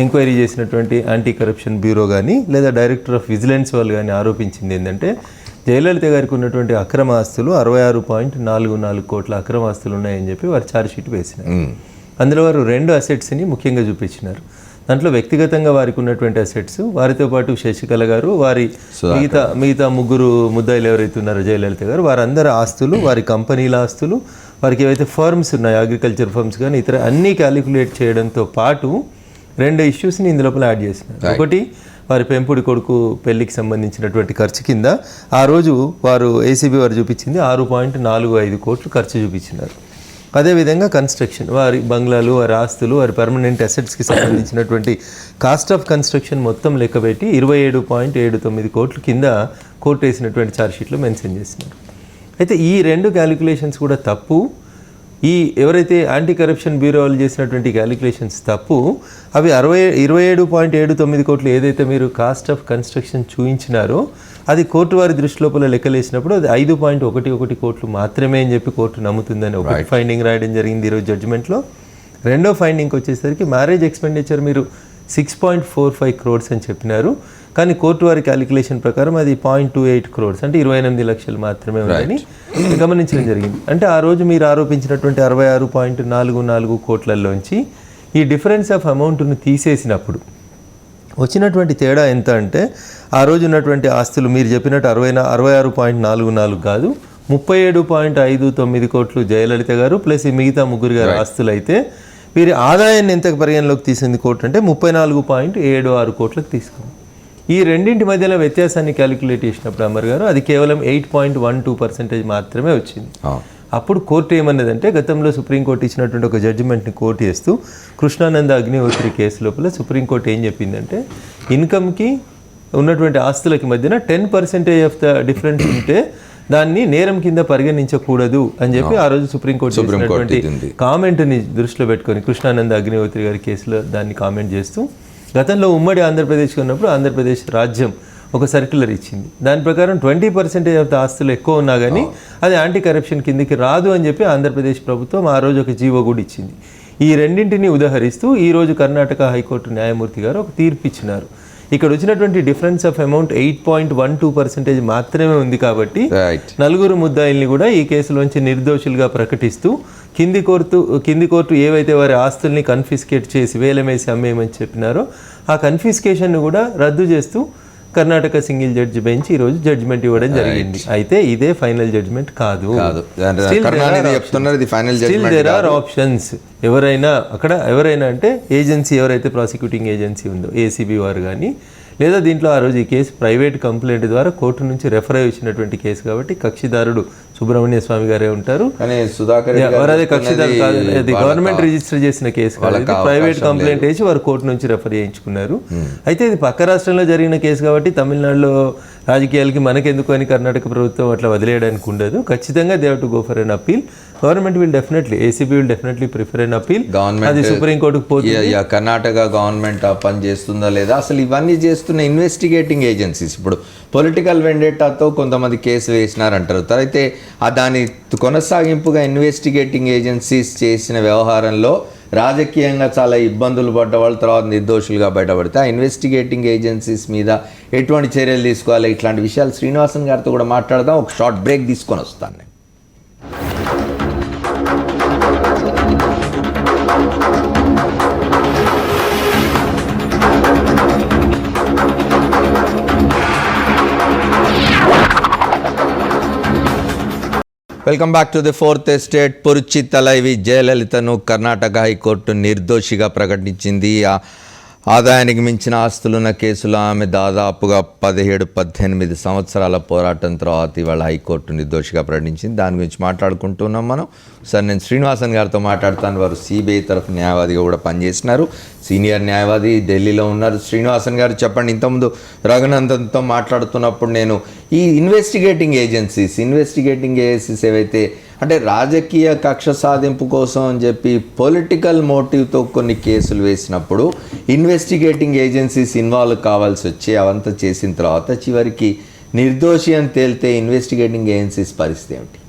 ఎంక్వైరీ చేసినటువంటి యాంటీ కరప్షన్ బ్యూరో కానీ లేదా డైరెక్టర్ ఆఫ్ విజిలెన్స్ వాళ్ళు కానీ ఆరోపించింది ఏంటంటే జయలలిత గారికి ఉన్నటువంటి అక్రమ ఆస్తులు 66.44 కోట్ల అక్రమ ఆస్తులు ఉన్నాయని చెప్పి వారు ఛార్జ్షీట్ వేసినారు. అందులో వారు 2 అసెట్స్ని ముఖ్యంగా చూపించినారు. దాంట్లో వ్యక్తిగతంగా వారికి ఉన్నటువంటి అసెట్స్, వారితో పాటు శశికళ గారు, వారి మిగతా ముగ్గురు ముద్దాయిలు ఎవరైతే ఉన్నారో జయలలిత గారు, వారందరి ఆస్తులు, వారి కంపెనీల ఆస్తులు, వారికి ఏవైతే ఫర్మ్స్ ఉన్నాయో అగ్రికల్చర్ ఫర్మ్స్ కానీ ఇతర అన్నీ క్యాలిక్యులేట్ చేయడంతో పాటు 2 ఇష్యూస్ని ఇందులోపల యాడ్ చేసినారు. ఒకటి వారి పెంపుడి కొడుకు పెళ్లికి సంబంధించినటువంటి ఖర్చు కింద ఆ రోజు వారు ఏసీబీ వారు చూపించింది 6.45 కోట్లు ఖర్చు చూపించినారు. అదేవిధంగా కన్స్ట్రక్షన్, వారి బంగ్లాలు, వారి ఆస్తులు, వారి పర్మనెంట్ అసెట్స్కి సంబంధించినటువంటి కాస్ట్ ఆఫ్ కన్స్ట్రక్షన్ మొత్తం లెక్కబెట్టి 27.79 కోట్ల కింద కోర్టు వేసినటువంటి ఛార్జ్షీట్లో మెన్షన్ చేసినారు. అయితే ఈ 2 క్యాలిక్యులేషన్స్ కూడా తప్పు. ఈ ఎవరైతే యాంటీ కరప్షన్ బ్యూరో వాళ్ళు చేసినటువంటి క్యాలిక్యులేషన్స్ తప్పు. అవి 27.79 కోట్లు ఏదైతే మీరు కాస్ట్ ఆఫ్ కన్స్ట్రక్షన్ చూపించినారో అది కోర్టు వారి దృష్టి లోపల లెక్కలేసినప్పుడు అది 5.11 కోట్లు మాత్రమే అని చెప్పి కోర్టు నమ్ముతుందని ఒక ఫైండింగ్ రాయడం జరిగింది ఈరోజు జడ్జిమెంట్లో. రెండో ఫైండింగ్కి వచ్చేసరికి మ్యారేజ్ ఎక్స్పెండిచర్ మీరు 6.45 crores అని చెప్పినారు, కానీ కోర్టు వారి క్యాలిక్యులేషన్ ప్రకారం అది 0.28 crores అంటే 28 లక్షలు మాత్రమే ఉందని గమనించడం జరిగింది. అంటే ఆ రోజు మీరు ఆరోపించినటువంటి 66.44 కోట్లలోంచి ఈ డిఫరెన్స్ ఆఫ్ అమౌంట్ను తీసేసినప్పుడు వచ్చినటువంటి తేడా ఎంత అంటే ఆ రోజు ఉన్నటువంటి ఆస్తులు మీరు చెప్పినట్టు 66.44 కాదు, 37.59 కోట్లు జయలలిత గారు ప్లస్ ఈ మిగతా ముగ్గురు గారు ఆస్తులు అయితే వీరి ఆదాయాన్ని ఎంత పరిగణలోకి తీసింది కోర్టు అంటే 34.76 కోట్లకు తీసుకుంది. ఈ రెండింటి మధ్యలో వ్యత్యాసాన్ని క్యాలిక్యులేట్ చేసినప్పుడు అమర్ గారు అది కేవలం 8.12% మాత్రమే వచ్చింది. అప్పుడు కోర్టు ఏమన్నదంటే గతంలో సుప్రీంకోర్టు ఇచ్చినటువంటి ఒక జడ్జిమెంట్ని కోర్టు చేస్తూ కృష్ణానంద అగ్నిహోత్రి కేసు లోపల సుప్రీంకోర్టు ఏం చెప్పిందంటే ఇన్కమ్కి ఉన్నటువంటి ఆస్తులకి మధ్యన 10% ఆఫ్ ద డిఫరెన్స్ ఉంటే దాన్ని నేరం కింద పరిగణించకూడదు అని చెప్పి ఆ రోజు సుప్రీంకోర్టు చేసినటువంటి కామెంట్ని దృష్టిలో పెట్టుకొని కృష్ణానంద అగ్నిహోత్రి గారి కేసులో దాన్ని కామెంట్ చేస్తూ గతంలో ఉమ్మడి ఆంధ్రప్రదేశ్కి ఉన్నప్పుడు ఆంధ్రప్రదేశ్ రాజ్యం ఒక సర్క్యులర్ ఇచ్చింది. దాని ప్రకారం 20% ఆఫ్ ద ఆస్తులు ఎక్కువ ఉన్నా కానీ అది యాంటీ కరప్షన్ కిందకి రాదు అని చెప్పి ఆంధ్రప్రదేశ్ ప్రభుత్వం ఆ రోజు ఒక జీవో కూడా ఇచ్చింది. ఈ రెండింటిని ఉదహరిస్తూ ఈరోజు కర్ణాటక హైకోర్టు న్యాయమూర్తి గారు ఒక తీర్పు ఇచ్చినారు. ఇక్కడ వచ్చినటువంటి డిఫరెన్స్ ఆఫ్ అమౌంట్ 8.12% మాత్రమే ఉంది కాబట్టి నలుగురు ముద్దాయిల్ని కూడా ఈ కేసులోంచి నిర్దోషులుగా ప్రకటిస్తూ కింది కోర్టు ఏవైతే వారి ఆస్తుల్ని కన్ఫిస్కేట్ చేసి వేలమేసి అమ్మేయమని చెప్పినారో ఆ కన్ఫిస్కేషన్ను కూడా రద్దు చేస్తూ కర్ణాటక సింగిల్ జడ్జి బెంచ్ ఈరోజు జడ్జిమెంట్ ఇవ్వడం జరిగింది. అయితే ఇదే ఫైనల్ జడ్జిమెంట్ కాదు. There are options. ఎవరైనా అంటే ఏజెన్సీ ఎవరైతే ప్రాసిక్యూటింగ్ ఏజెన్సీ ఉందో ఏసీబీ వారు కానీ లేదా దీంట్లో ఆ రోజు ఈ కేసు ప్రైవేట్ కంప్లైంట్ ద్వారా కోర్టు నుంచి రెఫర్ అయి వచ్చినటువంటి కేసు కాబట్టి కక్షిదారుడు సుబ్రహ్మణ్య స్వామి గారే ఉంటారు. అదే కక్షిదారు కాదు, అది గవర్నమెంట్ రిజిస్టర్ చేసిన కేసు కాదు, ప్రైవేట్ కంప్లైంట్ వేసి వారు కోర్టు నుంచి రెఫర్ చేయించుకున్నారు. అయితే ఇది పక్క రాష్ట్రంలో జరిగిన కేసు కాబట్టి తమిళనాడులో రాజకీయాలకి మనకెందుకు అని కర్ణాటక ప్రభుత్వం అట్లా వదిలేయడానికి ఉండదు. ఖచ్చితంగా they have to go for an appeal. Government will definitely ACB will definitely prefer an appeal. అది సుప్రీంకోర్టుకు పోతుంది. కర్ణాటక గవర్నమెంట్ పని చేస్తుందా లేదా, అసలు ఇవన్నీ చేస్తున్న ఇన్వెస్టిగేటింగ్ ఏజెన్సీస్ ఇప్పుడు పొలిటికల్ వెండేటాతో కొంతమంది కేసులు వేసినారంటారు. అయితే దాని కొనసాగింపుగా ఇన్వెస్టిగేటింగ్ ఏజెన్సీస్ చేసిన వ్యవహారంలో రాజకీయంగా చాలా ఇబ్బందులు పడ్డ వాళ్ళ తర్వాత నిర్దోషులుగా బయటపడితే ఆ ఇన్వెస్టిగేటింగ్ ఏజెన్సీస్ మీద ఎటువంటి చర్యలు తీసుకోవాలి, ఇట్లాంటి విషయాలు శ్రీనివాసన్ గారితో కూడా మాట్లాడదాం. ఒక షార్ట్ బ్రేక్ తీసుకొని వస్తాను. Welcome back to the fourth estate. Puratchi Thalaivi జయలలితను కర్ణాటక హైకోర్టు నిర్దోషిగా ప్రకటించింది. ఆదాయానికి మించిన ఆస్తులున్న కేసులో ఆమె దాదాపుగా 17-18 సంవత్సరాల పోరాటం తర్వాత ఇవాళ హైకోర్టు నిర్దోషిగా ప్రకటించింది. దాని గురించి మాట్లాడుకుంటున్నాం మనం. సార్, నేను శ్రీనివాసన్ గారితో మాట్లాడతాను. వారు సిబిఐ తరఫు న్యాయవాదిగా కూడా పనిచేసినారు. సీనియర్ న్యాయవాది, ఢిల్లీలో ఉన్నారు. శ్రీనివాసన్ గారు చెప్పండి, ఇంతకుముందు రఘునందన్తో మాట్లాడుతున్నప్పుడు నేను ఈ ఇన్వెస్టిగేటింగ్ ఏజెన్సీస్ ఏవైతే అంటే రాజకీయ కక్ష సాధింపు కోసం అని చెప్పి పొలిటికల్ మోటివ్తో కొన్ని కేసులు వేసినప్పుడు ఇన్వెస్టిగేటింగ్ ఏజెన్సీస్ ఇన్వాల్వ్ కావాల్సి వచ్చి అవంతా చేసిన తర్వాత చివరికి నిర్దోషి అని తేలితే ఇన్వెస్టిగేటింగ్ ఏజెన్సీస్ పరిస్థితి ఏమిటి?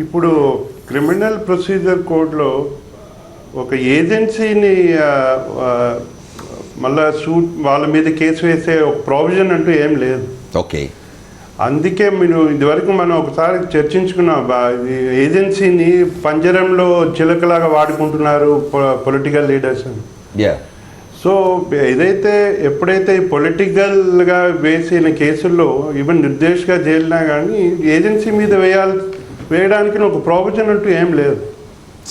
ఇప్పుడు క్రిమినల్ ప్రొసీజర్ కోడ్లో ఒక ఏజెన్సీని మళ్ళా వాళ్ళ మీద కేసు వేసే ఒక ప్రావిజన్ అంటూ ఏం లేదు. ఓకే, అందుకే మీరు ఇదివరకు మనం ఒకసారి చర్చించుకున్నాం, ఏజెన్సీని పంజరంలో చిలకలాగా వాడుకుంటున్నారు పొలిటికల్ లీడర్స్ అని. సో ఏదైతే ఎప్పుడైతే పొలిటికల్గా వేసిన కేసుల్లో ఈవెన్ నిర్దేశంగా జైలునా కానీ ఏజెన్సీ మీద వేయడానికి ఒక ప్రావిజన్ అంటూ ఏం లేదు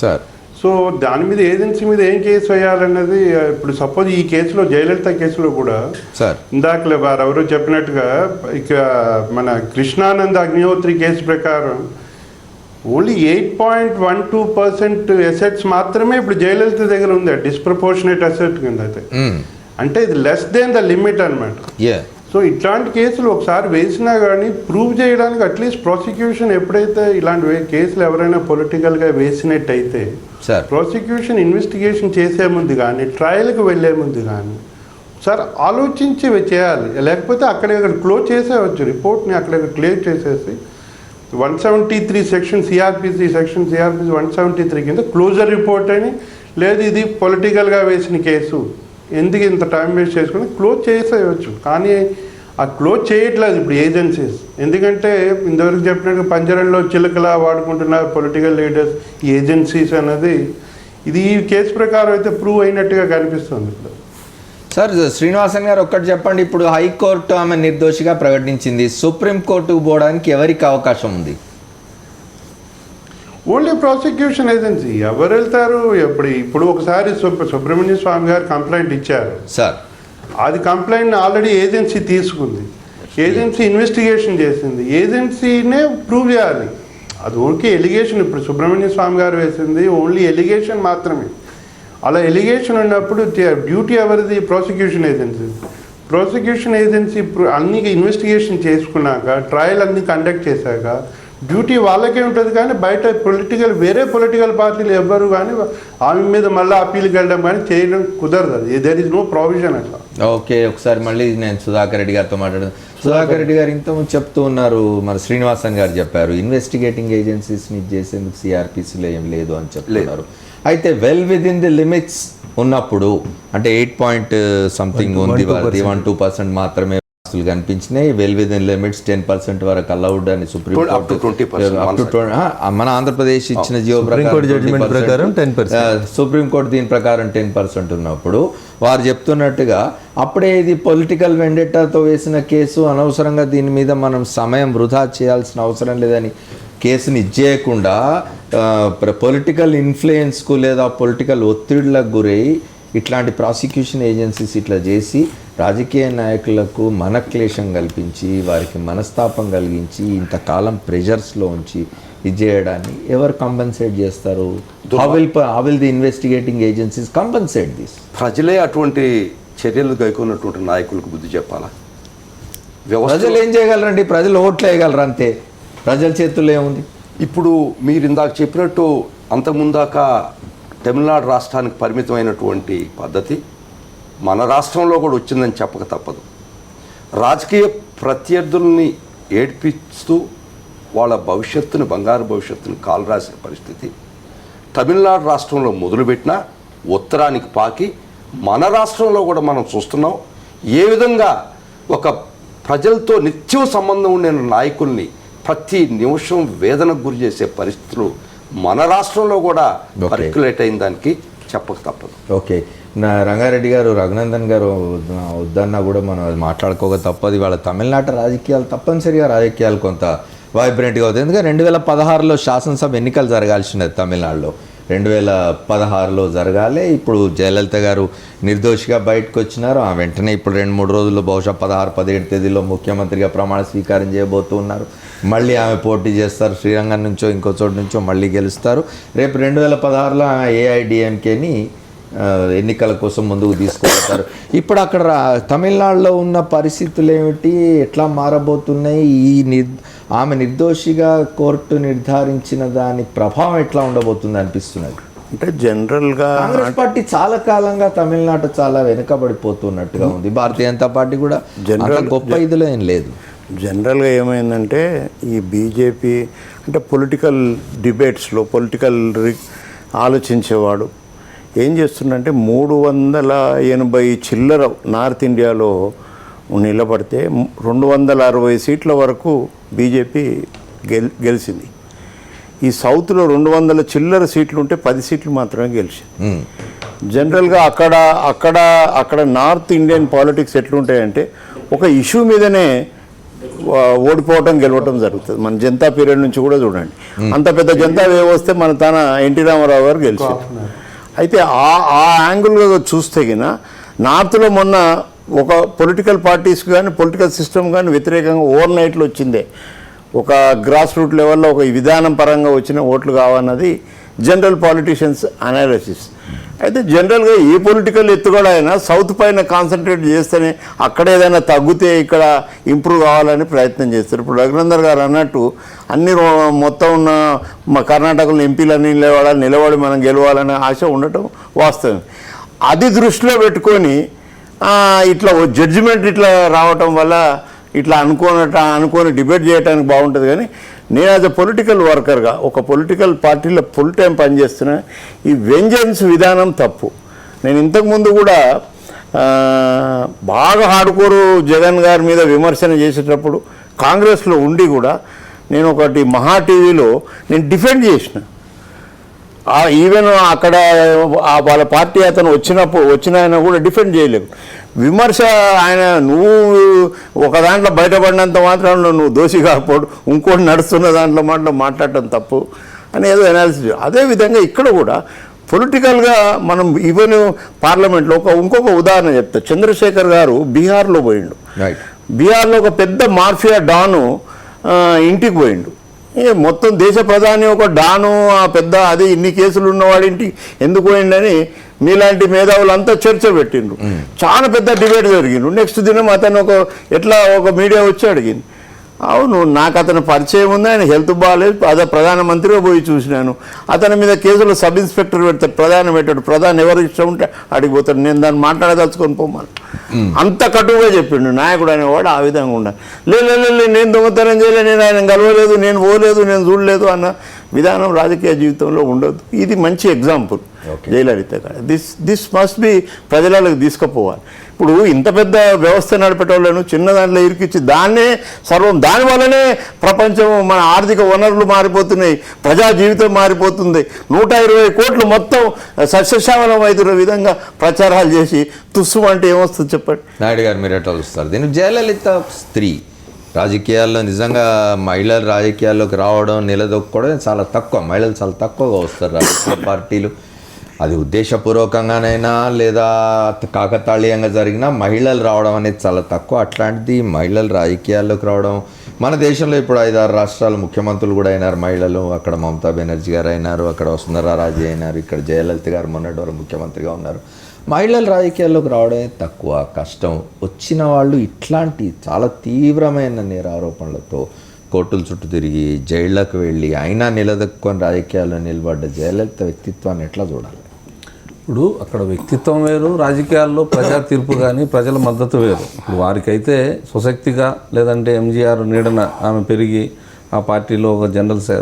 సార్. సో దాని మీద ఏజెన్సీ మీద ఏం కేసు వేయాలన్నది ఇప్పుడు సపోజ్ ఈ కేసులో జయలలిత కేసులో కూడా సార్ ఇందాకలే వారు ఎవరో చెప్పినట్టుగా ఇక మన కృష్ణానంద్ అగ్నిహోత్రి కేసు ప్రకారం ఓన్లీ 8.12% అసెట్స్ మాత్రమే ఇప్పుడు జయలలిత దగ్గర ఉంది, డిస్ప్రపోర్షనేట్ అసెట్ కింద అయితే. అంటే ఇది లెస్ దెన్ ద లిమిట్ అనమాట. సో ఇట్లాంటి కేసులు ఒకసారి వేసినా కానీ ప్రూవ్ చేయడానికి అట్లీస్ట్ ప్రాసిక్యూషన్ ఎప్పుడైతే ఇలాంటి కేసులు ఎవరైనా పొలిటికల్గా వేసినట్టయితే ప్రాసిక్యూషన్ ఇన్వెస్టిగేషన్ చేసే ముందు కానీ ట్రయల్కి వెళ్ళే ముందు కానీ సార్ ఆలోచించి చేయాలి. లేకపోతే అక్కడ క్లోజ్ చేసేవచ్చు, రిపోర్ట్ని అక్కడ క్లియర్ చేసేసి 173 సెక్షన్ సిఆర్పిసి 173 కింద క్లోజర్ రిపోర్ట్ అని, లేదు ఇది పొలిటికల్గా వేసిన కేసు ఎందుకు ఇంత టైం వేస్ట్ చేసుకుని క్లోజ్ చేసేయచ్చు. కానీ ఆ క్లోజ్ చేయట్లేదు ఇప్పుడు ఏజెన్సీస్. ఎందుకంటే ఇంతవరకు చెప్పినట్టు పంజరంలో చిలకలా వాడుకుంటున్నారు పొలిటికల్ లీడర్స్ ఈ ఏజెన్సీస్ అన్నది ఇది ఈ కేసు ప్రకారం అయితే ప్రూవ్ అయినట్టుగా కనిపిస్తుంది ఇప్పుడు. సార్ శ్రీనివాసన్ గారు ఒక్కటి చెప్పండి, ఇప్పుడు హైకోర్టు ఆమె నిర్దోషిగా ప్రకటించింది, సుప్రీంకోర్టుకు పోవడానికి ఎవరికి అవకాశం ఉంది? Only prosecution agency. ఎవరు వెళ్తారు? ఇప్పుడు ఒకసారి సుబ్రహ్మణ్య స్వామి గారు కంప్లైంట్ ఇచ్చారు సార్, అది కంప్లైంట్ ఆల్రెడీ ఏజెన్సీ తీసుకుంది, ఏజెన్సీ ఇన్వెస్టిగేషన్ చేసింది, ఏజెన్సీనే ప్రూవ్ చేయాలి. అది ఓకే ఎలిగేషన్. ఇప్పుడు సుబ్రహ్మణ్య స్వామి గారు వేసింది ఓన్లీ ఎలిగేషన్ మాత్రమే. అలా ఎలిగేషన్ ఉన్నప్పుడు డ్యూటీ ఎవరిది? Prosecution agency. ప్రాసిక్యూషన్ ఏజెన్సీ అన్ని ఇన్వెస్టిగేషన్ చేసుకున్నాక ట్రయల్ అన్ని కండక్ట్ చేశాక డ్యూటీ వాళ్ళకే ఉంటుంది. కానీ బయట వేరే పొలిటికల్ పార్టీలు ఎవ్వరు కానీ ఆమె మీద మళ్ళీ అప్పీల్కి వెళ్ళడం కానీ చేయడం కుదరదు. అది దేర్ ఇస్ నో ప్రావిజన్ అట్లా. ఓకే, ఒకసారి మళ్ళీ నేను సుధాకర్ రెడ్డి గారితో మాట్లాడాను. సుధాకర్ రెడ్డి గారు ఇంతకుముందు చెప్తూ ఉన్నారు, మన శ్రీనివాసన్ గారు చెప్పారు ఇన్వెస్టిగేటింగ్ ఏజెన్సీస్ని చేసేందుకు సిఆర్పిసిలో ఏం లేదు అని చెప్తున్నారు. అయితే well with in the limits ఉన్నప్పుడు అంటే 8.something ఉంది, 1-2% మాత్రమే ఆస్తులు కనిపించినాయి. వెల్ విత్ ఇన్ లిమిట్స్ 10% వరకు అలౌడ్ అని సుప్రీంకోర్టు మన ఆంధ్రప్రదేశ్ ఇచ్చిన జియో ప్రకారం సుప్రీంకోర్టు దీని ప్రకారం 10% ఉన్నప్పుడు వారు చెప్తున్నట్టుగా అప్పుడే ఇది పొలిటికల్ వెండెట్టాతో వేసిన కేసు, అనవసరంగా దీని మీద మనం సమయం వృధా చేయాల్సిన అవసరం లేదని కేసుని ఇచ్చేయకుండా పొలిటికల్ ఇన్ఫ్లుయెన్స్కు లేదా పొలిటికల్ ఒత్తిడిలకు గురై ఇట్లాంటి ప్రాసిక్యూషన్ ఏజెన్సీస్ ఇట్లా చేసి రాజకీయ నాయకులకు మనక్లేశం కల్పించి వారికి మనస్తాపం కలిగించి ఇంతకాలం ప్రెషర్స్లో ఉంచి ఇది చేయడాన్ని ఎవరు కంపెన్సేట్ చేస్తారు? How will the investigating agencies compensate this? ప్రజలే అటువంటి చర్యలు గైకున్నటువంటి నాయకులకు బుద్ధి చెప్పాలా? ప్రజలు ఏం చేయగలరండి? ప్రజలు ఓట్లు వేయగలరు అంతే, ప్రజల చేతుల్లో ఏముంది? ఇప్పుడు మీరు ఇందాక చెప్పినట్టు అంతకుముందాక తమిళనాడు రాష్ట్రానికి పరిమితమైనటువంటి పద్ధతి మన రాష్ట్రంలో కూడా వచ్చిందని చెప్పక తప్పదు. రాజకీయ ప్రత్యర్థుల్ని ఏడ్పిస్తూ వాళ్ళ భవిష్యత్తును, బంగారు భవిష్యత్తును కాలు రాసే పరిస్థితి తమిళనాడు రాష్ట్రంలో మొదలుపెట్టినా ఉత్తరానికి పాకి మన రాష్ట్రంలో కూడా మనం చూస్తున్నాం. ఏ విధంగా ఒక ప్రజలతో నిత్యం సంబంధం ఉండే నాయకుల్ని ప్రతి నిమిషం వేదనకు గురి చేసే పరిస్థితులు మన రాష్ట్రంలో కూడా పర్క్యులేట్ అయిన దానికి చెప్పక తప్పదు. ఓకే, నా రంగారెడ్డి గారు, రఘునందన్ గారు వద్దన్నా కూడా మనం మాట్లాడుకోక తప్పదు. ఇవాళ తమిళనాడు రాజకీయాలు తప్పనిసరిగా రాజకీయాలు కొంత వైబ్రెంట్గా అవుతాయి. ఎందుకంటే 2016లో శాసనసభ ఎన్నికలు జరగాల్సినది తమిళనాడులో. 2016లో జరగాలి. ఇప్పుడు జయలలిత గారు నిర్దోషిగా బయటకు వచ్చినారు. ఆ వెంటనే ఇప్పుడు 2-3 రోజుల్లో బహుశా 16-17 తేదీలో ముఖ్యమంత్రిగా ప్రమాణ స్వీకారం చేయబోతున్నారు. మళ్ళీ ఆమె పోటీ చేస్తారు, శ్రీరంగం నుంచో ఇంకో చోటు నుంచో మళ్ళీ గెలుస్తారు. రేపు 2016లో ఆమె ఏఐడిఎంకేని ఎన్నికల కోసం ముందుకు తీసుకువెళ్తారు. ఇప్పుడు అక్కడ తమిళనాడులో ఉన్న పరిస్థితులు ఏమిటి, ఎట్లా మారబోతున్నాయి, ఆమె నిర్దోషిగా కోర్టు నిర్ధారించిన దాని ప్రభావం ఎట్లా ఉండబోతుంది అనిపిస్తున్నది? అంటే జనరల్గా కాంగ్రెస్ పార్టీ చాలా కాలంగా తమిళనాడు చాలా వెనుకబడిపోతున్నట్టుగా ఉంది. భారతీయ జనతా పార్టీ కూడా జనరల్ గొప్ప ఇదిలో ఏం లేదు. జనరల్గా ఏమైందంటే ఈ బీజేపీ అంటే పొలిటికల్ డిబేట్స్లో ఆలోచించేవాడు ఏం చేస్తుందంటే 380 చిల్లర నార్త్ ఇండియాలో నిలబడితే 260 సీట్ల వరకు బీజేపీ గెలిచింది. ఈ సౌత్లో 200 చిల్లర సీట్లు ఉంటే 10 సీట్లు మాత్రమే గెలిచింది. జనరల్గా అక్కడ నార్త్ ఇండియన్ పాలిటిక్స్ ఎట్లుంటాయంటే ఒక ఇష్యూ మీదనే ఓడిపోవటం గెలవటం జరుగుతుంది. మన జనతా పీరియడ్ నుంచి కూడా చూడండి, అంత పెద్ద జనతా వేవ్ వస్తే మన తన ఎన్టీ రామారావు గారు గెలిచారు. అయితే ఆ యాంగిల్గా చూస్తే గిన నార్త్లో మొన్న ఒక పొలిటికల్ పార్టీస్ కానీ పొలిటికల్ సిస్టమ్ కానీ వ్యతిరేకంగా ఓవర్ నైట్లో వచ్చిందే, ఒక గ్రాస్ రూట్ లెవెల్లో ఒక విధానం పరంగా వచ్చిన ఓట్లు కావన్నది జనరల్ పాలిటిషియన్స్ అనాలిసిస్. అయితే జనరల్గా ఏ పొలిటికల్ ఎత్తుగడ అయినా సౌత్ పైన కాన్సన్ట్రేట్ చేస్తేనే అక్కడ ఏదైనా తగ్గితే ఇక్కడ ఇంప్రూవ్ కావాలని ప్రయత్నం చేస్తారు. ఇప్పుడు రఘునందన్ గారు అన్నట్టు మొత్తం ఉన్న మా కర్ణాటకలో ఎంపీలన్నీ నిలబడి మనం గెలవాలనే ఆశ ఉండటం వాస్తవం. అది దృష్టిలో పెట్టుకొని ఇట్లా జడ్జిమెంట్ ఇట్లా రావటం వల్ల ఇట్లా అనుకోని డిబేట్ చేయడానికి బాగుంటుంది. కానీ నేను యాజ్ అ పొలిటికల్ వర్కర్గా ఒక పొలిటికల్ పార్టీలో ఫుల్ టైం పనిచేస్తున్నా, ఈ వెంజన్స్ విధానం తప్పు. నేను ఇంతకుముందు కూడా బాగా హార్డ్కోరు జగన్ గారి మీద విమర్శన చేసేటప్పుడు కాంగ్రెస్లో ఉండి కూడా నేను ఒకటి మహా టీవీలో నేను డిఫెండ్ చేసిన. ఈవెన్ అక్కడ వాళ్ళ పార్టీ అతను వచ్చిన ఆయన కూడా డిఫెండ్ చేయలేవు. విమర్శ ఆయన నువ్వు ఒక దాంట్లో బయటపడినంత మాత్రం నువ్వు దోషి కాకపోవడం, ఇంకోటి నడుస్తున్న దాంట్లో మాట్లాడటం తప్పు అని ఏదో అనాలిసిస్. అదేవిధంగా ఇక్కడ కూడా పొలిటికల్గా మనం ఈవెన్ పార్లమెంట్లో ఇంకొక ఉదాహరణ చెప్తా. చంద్రశేఖర్ గారు బీహార్లో పోయిండు. బీహార్లో ఒక పెద్ద మాఫియా డాను ఇంటికి పోయిండు. మొత్తం దేశ ప్రధాని ఒక డాను పెద్ద అది ఇన్ని కేసులు ఉన్నవాడి ఇంటికి ఎందుకు పోయిండని మీలాంటి మేధావులంతా చర్చ పెట్టిండ్రు. చాలా పెద్ద డిబేట్ జరిగిండు. నెక్స్ట్ దినం అతను ఒక మీడియా వచ్చి అడిగింది, అవును నాకు అతను పరిచయం ఉంది, ఆయన హెల్త్ బాగాలేదు, అదే ప్రధానమంత్రిగా పోయి చూసినాను, అతని మీద కేసులు సబ్ ఇన్స్పెక్టర్ పెడతాడు, ప్రధాని ఎవరు ఇష్టం ఉంటే అడిగిపోతాడు, నేను దాన్ని మాట్లాడదలుచుకొని పోమని అంత కటువుగా చెప్పిండు. నాయకుడు అనేవాడు ఆ విధంగా ఉండాలి. లేదు నేను దొంగతనం చేయలేదు, నేను ఆయన కలవలేదు, నేను పోలేదు, నేను చూడలేదు అన్న విధానం రాజకీయ జీవితంలో ఉండదు. ఇది మంచి ఎగ్జాంపుల్ జయలలిత గారు. దిస్ మస్ట్ బి ప్రజలకు తీసుకుపోవాలి. ఇప్పుడు ఇంత పెద్ద వ్యవస్థ నడిపేటోళ్ళను చిన్న దాంట్లో ఇరికిచ్చి దాని వల్లనే ప్రపంచం మన ఆర్థిక వనరులు మారిపోతున్నాయి, ప్రజా జీవితం మారిపోతుంది. 120 కోట్లు మొత్తం సస్యశ్యామలం అవుతున్న విధంగా ప్రచారాలు చేసి తుస్సు అంటే ఏమొస్తుంది చెప్పండి. నాయుడు గారు మీరు ఎట్లా చూస్తారు దీన్ని? జయలలిత స్త్రీ రాజకీయాల్లో నిజంగా మహిళలు రాజకీయాల్లోకి రావడం నిలదొక్కుకోవడం చాలా తక్కువ. మహిళలు చాలా తక్కువగా వస్తారు రాజకీయ పార్టీలు. అది ఉద్దేశపూర్వకంగానైనా లేదా కాకతాళీయంగా జరిగినా మహిళలు రావడం అనేది చాలా తక్కువ. అట్లాంటిది మహిళలు రాజకీయాల్లోకి రావడం, మన దేశంలో ఇప్పుడు 5-6 రాష్ట్రాల ముఖ్యమంత్రులు కూడా అయినారు మహిళలు. అక్కడ మమతా బెనర్జీ గారు అయినారు, అక్కడ వసుంధరా రాజే అయినారు, ఇక్కడ జయలలిత గారు మొన్నటి వరకు ముఖ్యమంత్రిగా ఉన్నారు. మహిళలు రాజకీయాల్లోకి రావడమే తక్కువ, కష్టం. వచ్చిన వాళ్ళు ఇట్లాంటి చాలా తీవ్రమైన నేరారోపణలతో కోర్టుల చుట్టూ తిరిగి జైళ్లకు వెళ్ళి అయినా నిలదొక్కుని రాజకీయాల్లో నిలబడ్డ జయలలిత వ్యక్తిత్వాన్ని ఎట్లా చూడాలి? ఇప్పుడు అక్కడ వ్యక్తిత్వం వేరు, రాజకీయాల్లో ప్రజా తీర్పు కానీ ప్రజల మద్దతు వేరు. ఇప్పుడు వారికైతే స్వశక్తిగా లేదంటే ఎంజీఆర్ నీడన ఆమె పెరిగి ఆ పార్టీలో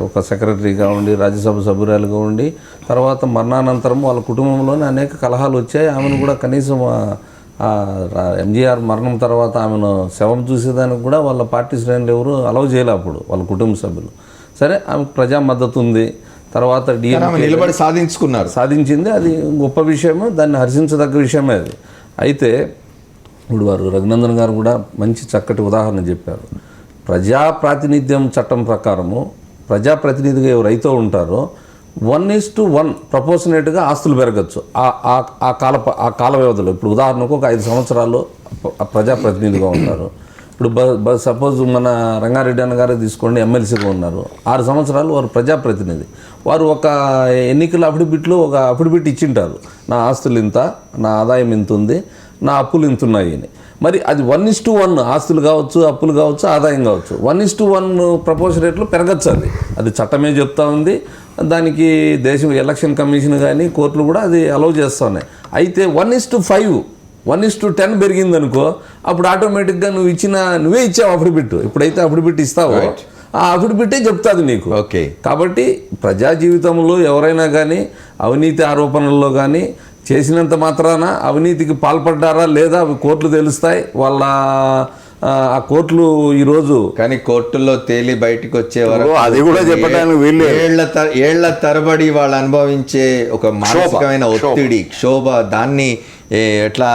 ఒక సెక్రటరీగా ఉండి రాజ్యసభ సభ్యురాలుగా ఉండి తర్వాత మరణానంతరం వాళ్ళ కుటుంబంలోనే అనేక కలహాలు వచ్చాయి. ఆమెను కూడా కనీసం ఎంజీఆర్ మరణం తర్వాత ఆమెను శవం చూసేదానికి కూడా వాళ్ళ పార్టీ శ్రేణులు ఎవరు అలౌ చేయలే అప్పుడు వాళ్ళ కుటుంబ సభ్యులు. సరే ఆమెకు ప్రజా మద్దతు ఉంది, తర్వాత నిలబడి సాధించింది, అది గొప్ప విషయము, దాన్ని హర్షించదగ్గ విషయమే అది. అయితే ఇప్పుడు వారు రఘునందన్ గారు కూడా మంచి చక్కటి ఉదాహరణ చెప్పారు. ప్రజాప్రాతినిధ్యం చట్టం ప్రకారము ప్రజాప్రతినిధిగా ఎవరైతే ఉంటారో 1:1 ప్రపోర్షనేట్గా ఆస్తులు పెరగచ్చు ఆ కాల వ్యవధిలో. ఇప్పుడు ఉదాహరణకు ఒక 5 సంవత్సరాలు ప్రజాప్రతినిధిగా ఉంటారు. ఇప్పుడు సపోజ్ మన రంగారెడ్డి అన్న గారే తీసుకోండి, ఎమ్మెల్సీగా ఉన్నారు. 6 సంవత్సరాలు వారు ప్రజాప్రతినిధి. వారు ఒక ఎన్నికల అఫిడవిట్లో ఒక అఫిడవిట్ ఇచ్చింటారు, నా ఆస్తులు ఇంత, నా ఆదాయం ఇంత ఉంది, నా అప్పులు ఇంత ఉన్నాయి అని. మరి అది 1:1 ఆస్తులు కావచ్చు, అప్పులు కావచ్చు, ఆదాయం కావచ్చు, 1:1 ప్రపోర్షనేట్లో పెరగచ్చు. అది చట్టమే చెప్తా ఉంది. దానికి దేశం ఎలక్షన్ కమిషన్ కానీ కోర్టులు కూడా అది అలౌ చేస్తూ ఉన్నాయి. అయితే 1:5 1:10 పెరిగిందనుకో, అప్పుడు ఆటోమేటిక్గా నువ్వే ఇచ్చావు అఫిడవిట్. ఎప్పుడైతే అఫిడవిట్ ఇస్తావో ఆ అఫిడవిటే చెప్తుంది నీకు. ఓకే. కాబట్టి ప్రజా జీవితంలో ఎవరైనా కానీ అవినీతి ఆరోపణల్లో కానీ చేసినంత మాత్రాన అవినీతికి పాల్పడ్డారా లేదా అవి కోర్టులు తెలుస్తాయి. వాళ్ళ ఆ కోర్టులు ఈరోజు కానీ కోర్టుల్లో తేలి బయటకు వచ్చే వరకు అది కూడా చెప్పడానికి వీళ్ళు ఏళ్ల తరబడి వాళ్ళు అనుభవించే ఒక మానసికమైన ఒత్తిడి, క్షోభ, దాన్ని ఎట్లా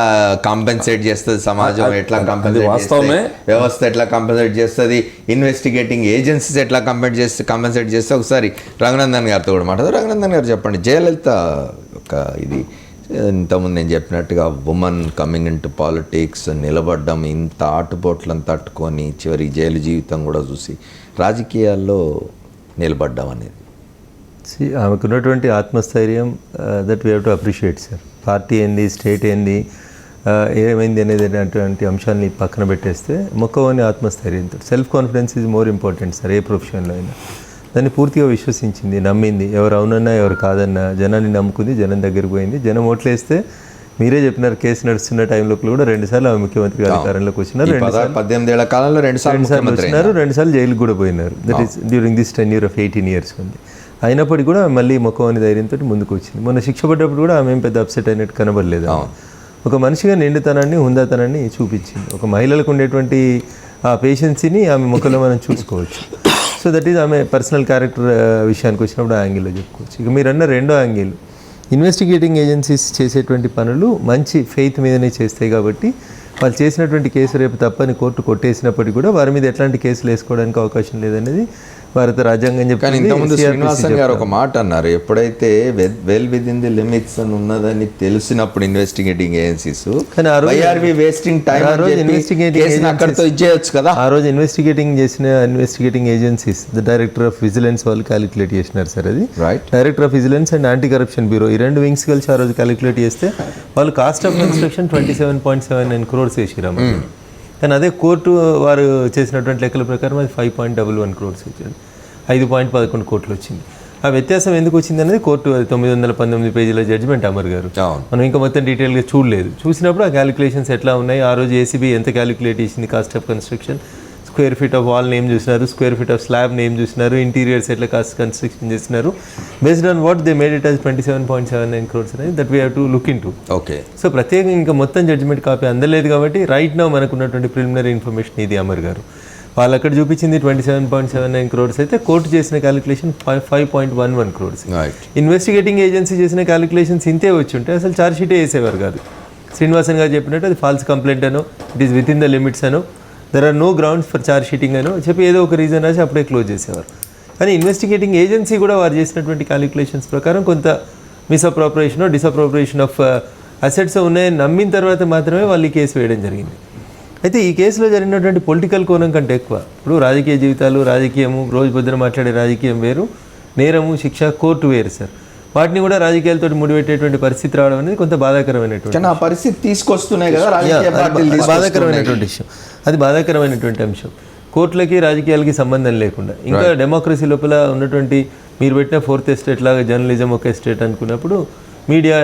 కాంపెన్సేట్ చేస్తుంది సమాజం, ఎట్లా కాంపెన్సేట్ వాస్తవమే, వ్యవస్థ ఎట్లా కాంపెన్సేట్ చేస్తుంది, ఇన్వెస్టిగేటింగ్ ఏజెన్సీస్ ఎట్లా కాంపెన్సేట్ చేస్తే ఒకసారి రఘునందన్ గారితో కూడా మాట్లాడదు. రఘునందన్ గారు చెప్పండి, జయలలిత ఒక ఇది ఇంతకుముందు నేను చెప్పినట్టుగా women coming into politics, నిలబడ్డం, ఇంత ఆటుపోట్లను తట్టుకొని చివరి జైలు జీవితం కూడా చూసి రాజకీయాల్లో నిలబడ్డం అనేది ఆమెకున్నటువంటి ఆత్మస్థైర్యం that we have to appreciate sir. Party ఏంది, స్టేట్ ఏంది, ఏమైంది అనేది అటువంటి అంశాన్ని పక్కన పెట్టేస్తే మొక్కవని ఆత్మస్థైర్యంతో self confidence is more important sir. ఏ ప్రొఫెషన్లో అయినా దాన్ని పూర్తిగా విశ్వసించింది, నమ్మింది. ఎవరు అవునన్నా ఎవరు కాదన్నా జనాన్ని నమ్ముకుంది, జనం దగ్గరికి పోయింది. జనం ఓట్లేస్తే మీరే చెప్పినారు, కేసు నడుస్తున్న టైంలో కూడా 2 సార్లు ఆమె ముఖ్యమంత్రిగా అధికారంలోకి వచ్చినారు. 18 ఏళ్ల కాలంలో 2 సార్లు వచ్చినారు, 2 సార్లు జైలుకి కూడా పోయినారు. That is during this tenure of 18 years ఉంది. అయినప్పటికీ కూడా మళ్ళీ మొక్కవని ధైర్యంతో ముందుకు వచ్చింది. మొన్న శిక్ష పడ్డప్పుడు కూడా ఆమె ఏం పెద్ద అప్సెట్ అయినట్టు కనబడలేదు. ఒక మనిషిగా నిండుతనాన్ని, హుందాతనాన్ని చూపించింది. ఒక మహిళలకు ఉండేటువంటి ఆ పేషెన్సీని ఆమె ముఖంలో మనం చూసుకోవచ్చు. సో దట్ ఈజ్ ఆమె పర్సనల్ క్యారెక్టర్ విషయానికి వచ్చినప్పుడు ఆ యాంగిల్లో చెప్పుకోవచ్చు. ఇక మీరన్న రెండో యాంగిల్, ఇన్వెస్టిగేటింగ్ ఏజెన్సీస్ చేసేటువంటి పనులు మంచి ఫెయిత్ మీదనే చేస్తాయి. కాబట్టి వాళ్ళు చేసినటువంటి కేసు రేపు తప్పని కోర్టు కొట్టేసినప్పటికీ కూడా వారి మీద ఎట్లాంటి కేసులు వేసుకోవడానికి అవకాశం లేదనేది భారత రాజ్యాంగం చెప్తుంది. ఇంతకుముందు శ్రీనివాసన్ గారు ఒక మాట అన్నారు, ఎప్పుడైతే well with in the limits అని ఉన్నదని తెలిసినప్పుడు ఇన్వెస్టిగేటింగ్ ఏజెన్సీస్ ఆ రోజు investigating agencies the director of vigilance వాళ్ళు క్యాలిక్యులేట్ చేసినారు సార్. అది director of vigilance and anti corruption bureau, ఈ 2 వింగ్స్ కలిసి ఆ రోజు క్యాలిక్యులేట్ చేస్తే వాళ్ళు కాస్ట్ ఆఫ్ కన్స్ట్రక్షన్ 27.79 crores వేసిరాము. కానీ అదే కోర్టు వారు చేసినటువంటి లెక్కల ప్రకారం అది 5.11 crores వచ్చింది, 5.11 కోట్లు వచ్చింది. ఆ వ్యత్యాసం ఎందుకు వచ్చింది అనేది కోర్టు 919 పేజీల జడ్జిమెంట్ అమర్ గారు. మనం ఇంకా మొత్తం డీటెయిల్గా చూడలేదు. చూసినప్పుడు ఆ క్యాలిక్యులేషన్స్ ఎట్లా ఉన్నాయి, ఆ రోజు ఏసీబీ ఎంత క్యాలిక్యులేట్ చేసింది, cost of construction, square feet of wall name చూసినారు, square feet of slab name చూసినారు, ఇంటీరియర్స్ ఎట్లా కాస్ట్ కన్స్ట్రక్షన్ చేసినారు. Based on what they made it as 27.79 crores అనేది that we have to look into. Okay. So ప్రత్యేకంగా ఇంకా మొత్తం judgement copy అందలేదు కాబట్టి రైట్ నౌ మనకు ఉన్నటువంటి ప్రిలిమినరీ ఇన్ఫర్మేషన్ ఇది అమర్ గారు. వాళ్ళు అక్కడ చూపించింది 27.79 crores అయితే కోర్టు చేసిన క్యాలిక్యులేషన్ 5.11 crores. ఇన్వెస్టిగేటింగ్ ఏజెన్సీ చేసిన క్యాలిక్యులేషన్స్ ఇంతే వచ్చి ఉంటే అసలు ఛార్జ్ షీటే వేసేవారు కాదు. శ్రీనివాసన్ గారు చెప్పినట్టు అది ఫాల్స్ కంప్లైంట్ అనో, it is within the limits అనో, there are no grounds for charge sheeting అనో చెప్పి ఏదో ఒక రీజన్ రాసి అప్పుడే క్లోజ్ చేసేవారు. కానీ ఇన్వెస్టిగేటింగ్ ఏజెన్సీ కూడా వారు చేసినటువంటి క్యాలిక్యులేషన్స్ ప్రకారం కొంత మిస్అప్రోప్రియేషన్, డిసప్రోప్రియేషన్ ఆఫ్ అసెట్స్ ఉన్నాయని నమ్మిన తర్వాత మాత్రమే వాళ్ళు ఈ కేసు వేయడం జరిగింది. అయితే ఈ కేసులో జరిగినటువంటి పొలిటికల్ కోణం కంటే ఎక్కువ ఇప్పుడు రాజకీయ జీవితాలు, రాజకీయము, రోజు పొద్దున మాట్లాడే రాజకీయం వేరు, నేరము, శిక్ష, కోర్టు వేరు సార్. వాటిని కూడా రాజకీయాలతో ముడిపెట్టేటువంటి పరిస్థితి రావడం అనేది కొంత బాధాకరమైనటువంటి పరిస్థితి తీసుకొస్తున్నాయి కదా, బాధాకరమైనటువంటి విషయం. అది బాధాకరమైనటువంటి అంశం. కోర్టులకి రాజకీయాలకి సంబంధం లేకుండా ఇంకా డెమోక్రసీ లోపల ఉన్నటువంటి మీరు పెట్టిన 4th estate లాగా జర్నలిజం ఒక ఎస్టేట్ అనుకున్నప్పుడు మీడియా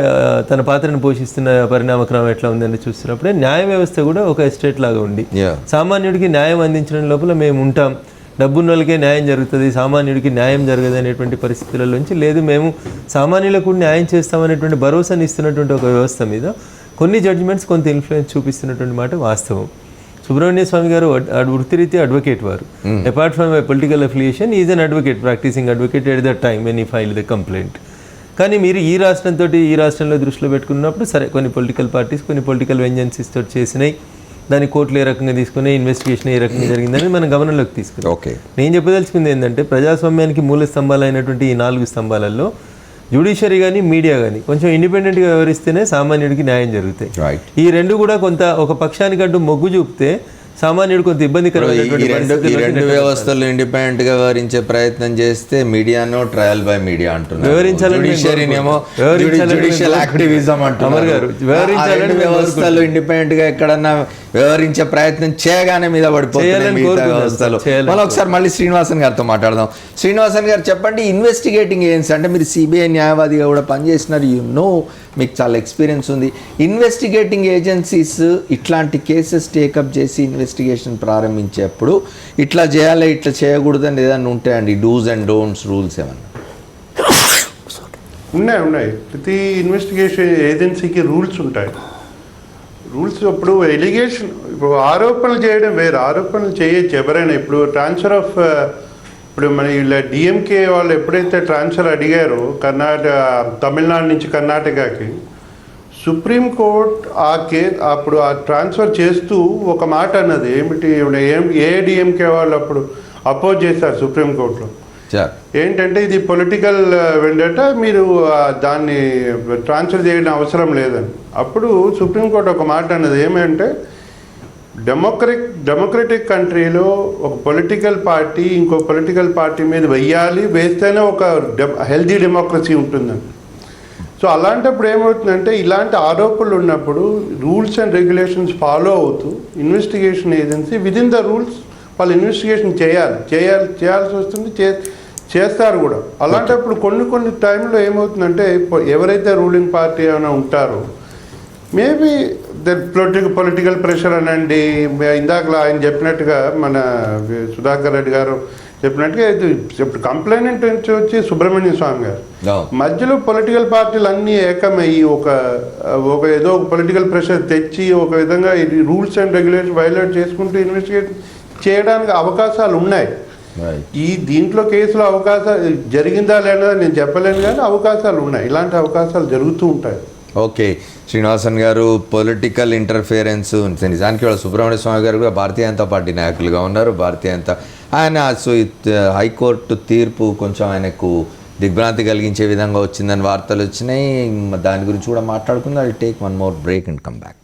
తన పాత్రను పోషిస్తున్న పరిణామక్రమం ఎట్లా ఉందని చూస్తున్నప్పుడే న్యాయ వ్యవస్థ కూడా ఒక ఎస్టేట్ లాగా ఉండి సామాన్యుడికి న్యాయం అందించడం లోపల మేము ఉంటాం, డబ్బున్న వాళ్ళకే న్యాయం జరుగుతుంది, సామాన్యుడికి న్యాయం జరగదు అనేటువంటి పరిస్థితులలోంచి లేదు మేము సామాన్యులకు న్యాయం చేస్తామనేటువంటి భరోసాని ఇస్తున్నటువంటి ఒక వ్యవస్థ మీద కొన్ని జడ్జిమెంట్స్ కొంత ఇన్ఫ్లుయెన్స్ చూపిస్తున్నటువంటి మాట వాస్తవం. సుబ్రహ్మణ్య స్వామి గారు వృత్తిరీత్యా అడ్వకేట్ వారు. Apart from political affiliation is an advocate, practising advocate at the time when he file the complaint. కానీ మీరు ఈ రాష్ట్రంతో ఈ రాష్ట్రంలో దృష్టిలో పెట్టుకున్నప్పుడు సరే కొన్ని పొలిటికల్ పార్టీస్ కొన్ని పొలిటికల్ వెంజెన్సీస్ తోటి చేసినాయి, దాని కోర్టులు ఏ రకంగా తీసుకుని ఇన్వెస్టిగేషన్ ఏ రకంగా జరిగిందని మనం గమనంలోకి తీసుకున్నాం. ఓకే, నేను చెప్పదలుచుకుంది ఏంటంటే ప్రజాస్వామ్యానికి మూల స్తంభాలు అయినటువంటి ఈ 4 స్తంభాలలో జ్యుడిషియరీ కానీ మీడియా కానీ కొంచెం ఇండిపెండెంట్గా వ్యవహరిస్తేనే సామాన్యుడికి న్యాయం జరుగుతాయి. రైట్. ఈ రెండు కూడా కొంత ఒక పక్షానికంటూ మొగ్గు చూపితే సామాన్యుడు కొంత ఈ ఇబ్బందికరమైనటువంటి రెండు పరిస్థితుల్లోకి రెండు వ్యవస్థలు ఇండిపెండెంట్ గా వ్యవహరించే ప్రయత్నం చేస్తే మీడియాను ట్రయల్ బై మీడియా అంటున్నారు, వివరించాలని జుడిషియరీనేమో వివరించాలని జ్యుడిషియల్ యాక్టివిజం అంటున్నారు. అమర్ గారు, వివరించాలని ఆ రెండు వ్యవస్థలు ఇండిపెండెంట్ గా ఎక్కడన్నా వ్యవహరించే ప్రయత్నం చేయగానే మీద పడిపోతున్నాయి చేయాలని మిగతా కోరుకుంటున్నాం. వ్యవస్థలు. చేయాలని మళ్ళీ ఒకసారి మళ్ళీ శ్రీనివాసన్ గారితో మాట్లాడదాం. శ్రీనివాసన్ గారు చెప్పండి, ఇన్వెస్టిగేటింగ్ ఏజెన్సీ అంటే మీరు సిబిఐ న్యాయవాదిగా కూడా పనిచేసినారు, మీకు చాలా ఎక్స్పీరియన్స్ ఉంది. ఇన్వెస్టిగేటింగ్ ఏజెన్సీస్ ఇట్లాంటి కేసెస్ టేకప్ చేసి ఇన్వెస్టిగేషన్ ప్రారంభించేప్పుడు ఇట్లా చేయాలి ఇట్లా చేయకూడదని ఏదన్నా ఉంటాయండి, డూస్ అండ్ డోంట్స్ రూల్స్ ఏమన్నా? ఉన్నాయి. ప్రతి ఇన్వెస్టిగేషన్ ఏజెన్సీకి రూల్స్ ఉంటాయి. రూల్స్ ఇప్పుడు ఎలిగేషన్, ఇప్పుడు ఆరోపణలు చేయడం వేరు, ఆరోపణలు చేయొచ్చు ఎవరైనా. ఇప్పుడు ట్రాన్స్ఫర్ ఆఫ్, ఇప్పుడు మన ఇలా డిఎంకే వాళ్ళు ఎప్పుడైతే ట్రాన్స్ఫర్ అడిగారో తమిళనాడు నుంచి కర్ణాటకకి, సుప్రీంకోర్టు అప్పుడు ఆ ట్రాన్స్ఫర్ చేస్తూ ఒక మాట అన్నది ఏమిటి, ఏ డిఎంకే వాళ్ళు అప్పుడు అపోజ్ చేశారు సుప్రీంకోర్టులో. ఏంటంటే ఇది పొలిటికల్ వెండట, మీరు దాన్ని ట్రాన్స్ఫర్ చేయడం అవసరం లేదని. అప్పుడు సుప్రీంకోర్టు ఒక మాట అన్నది ఏమంటే, డెమోక్రటిక్ కంట్రీలో ఒక పొలిటికల్ పార్టీ ఇంకో పొలిటికల్ పార్టీ మీద వేస్తేనే ఒక హెల్దీ డెమోక్రసీ ఉంటుందని. సో అలాంటప్పుడు ఏమవుతుందంటే, ఇలాంటి ఆరోపణలు ఉన్నప్పుడు రూల్స్ అండ్ రెగ్యులేషన్స్ ఫాలో అవుతూ investigation agency within the rules వాళ్ళు ఇన్వెస్టిగేషన్ చేయాల్సి వస్తుంది, చేస్తారు కూడా. అలాంటప్పుడు కొన్ని టైంలో ఏమవుతుందంటే, ఎవరైతే రూలింగ్ పార్టీ ఏమైనా ఉంటారో మేబీ పొలిటికల్ ప్రెషర్ అనండి, ఇందాక ఆయన చెప్పినట్టుగా మన సుధాకర్ రెడ్డి గారు చెప్పినట్టుగా ఇప్పుడు కంప్లైంట్ వచ్చి సుబ్రహ్మణ్య స్వామి గారు, మధ్యలో పొలిటికల్ పార్టీలు అన్నీ ఏకమయ్యి ఏదో ఒక పొలిటికల్ ప్రెషర్ తెచ్చి ఒక విధంగా రూల్స్ అండ్ రెగ్యులేషన్ వైలేట్ చేసుకుంటూ ఇన్వెస్టిగేట్ చేయడానికి అవకాశాలు ఉన్నాయి. దీంట్లో కేసులో అవకాశాలు జరిగిందా లేదా నేను చెప్పలేను, కానీ అవకాశాలు ఉన్నాయి, ఇలాంటి అవకాశాలు జరుగుతూ ఉంటాయి. ఓకే, శ్రీనివాసన్ గారు, పొలిటికల్ ఇంటర్ఫియరెన్స్ నిజానికి వాళ్ళ సుబ్రహ్మణ్య స్వామి గారు కూడా భారతీయ జనతా పార్టీ నాయకులుగా ఉన్నారు. ఆయన హైకోర్టు తీర్పు కొంచెం ఆయనకు దిగ్భ్రాంతి కలిగించే విధంగా వచ్చిందని వార్తలు వచ్చినాయి. దాని గురించి కూడా మాట్లాడుకుందాం. I take one more break and come back.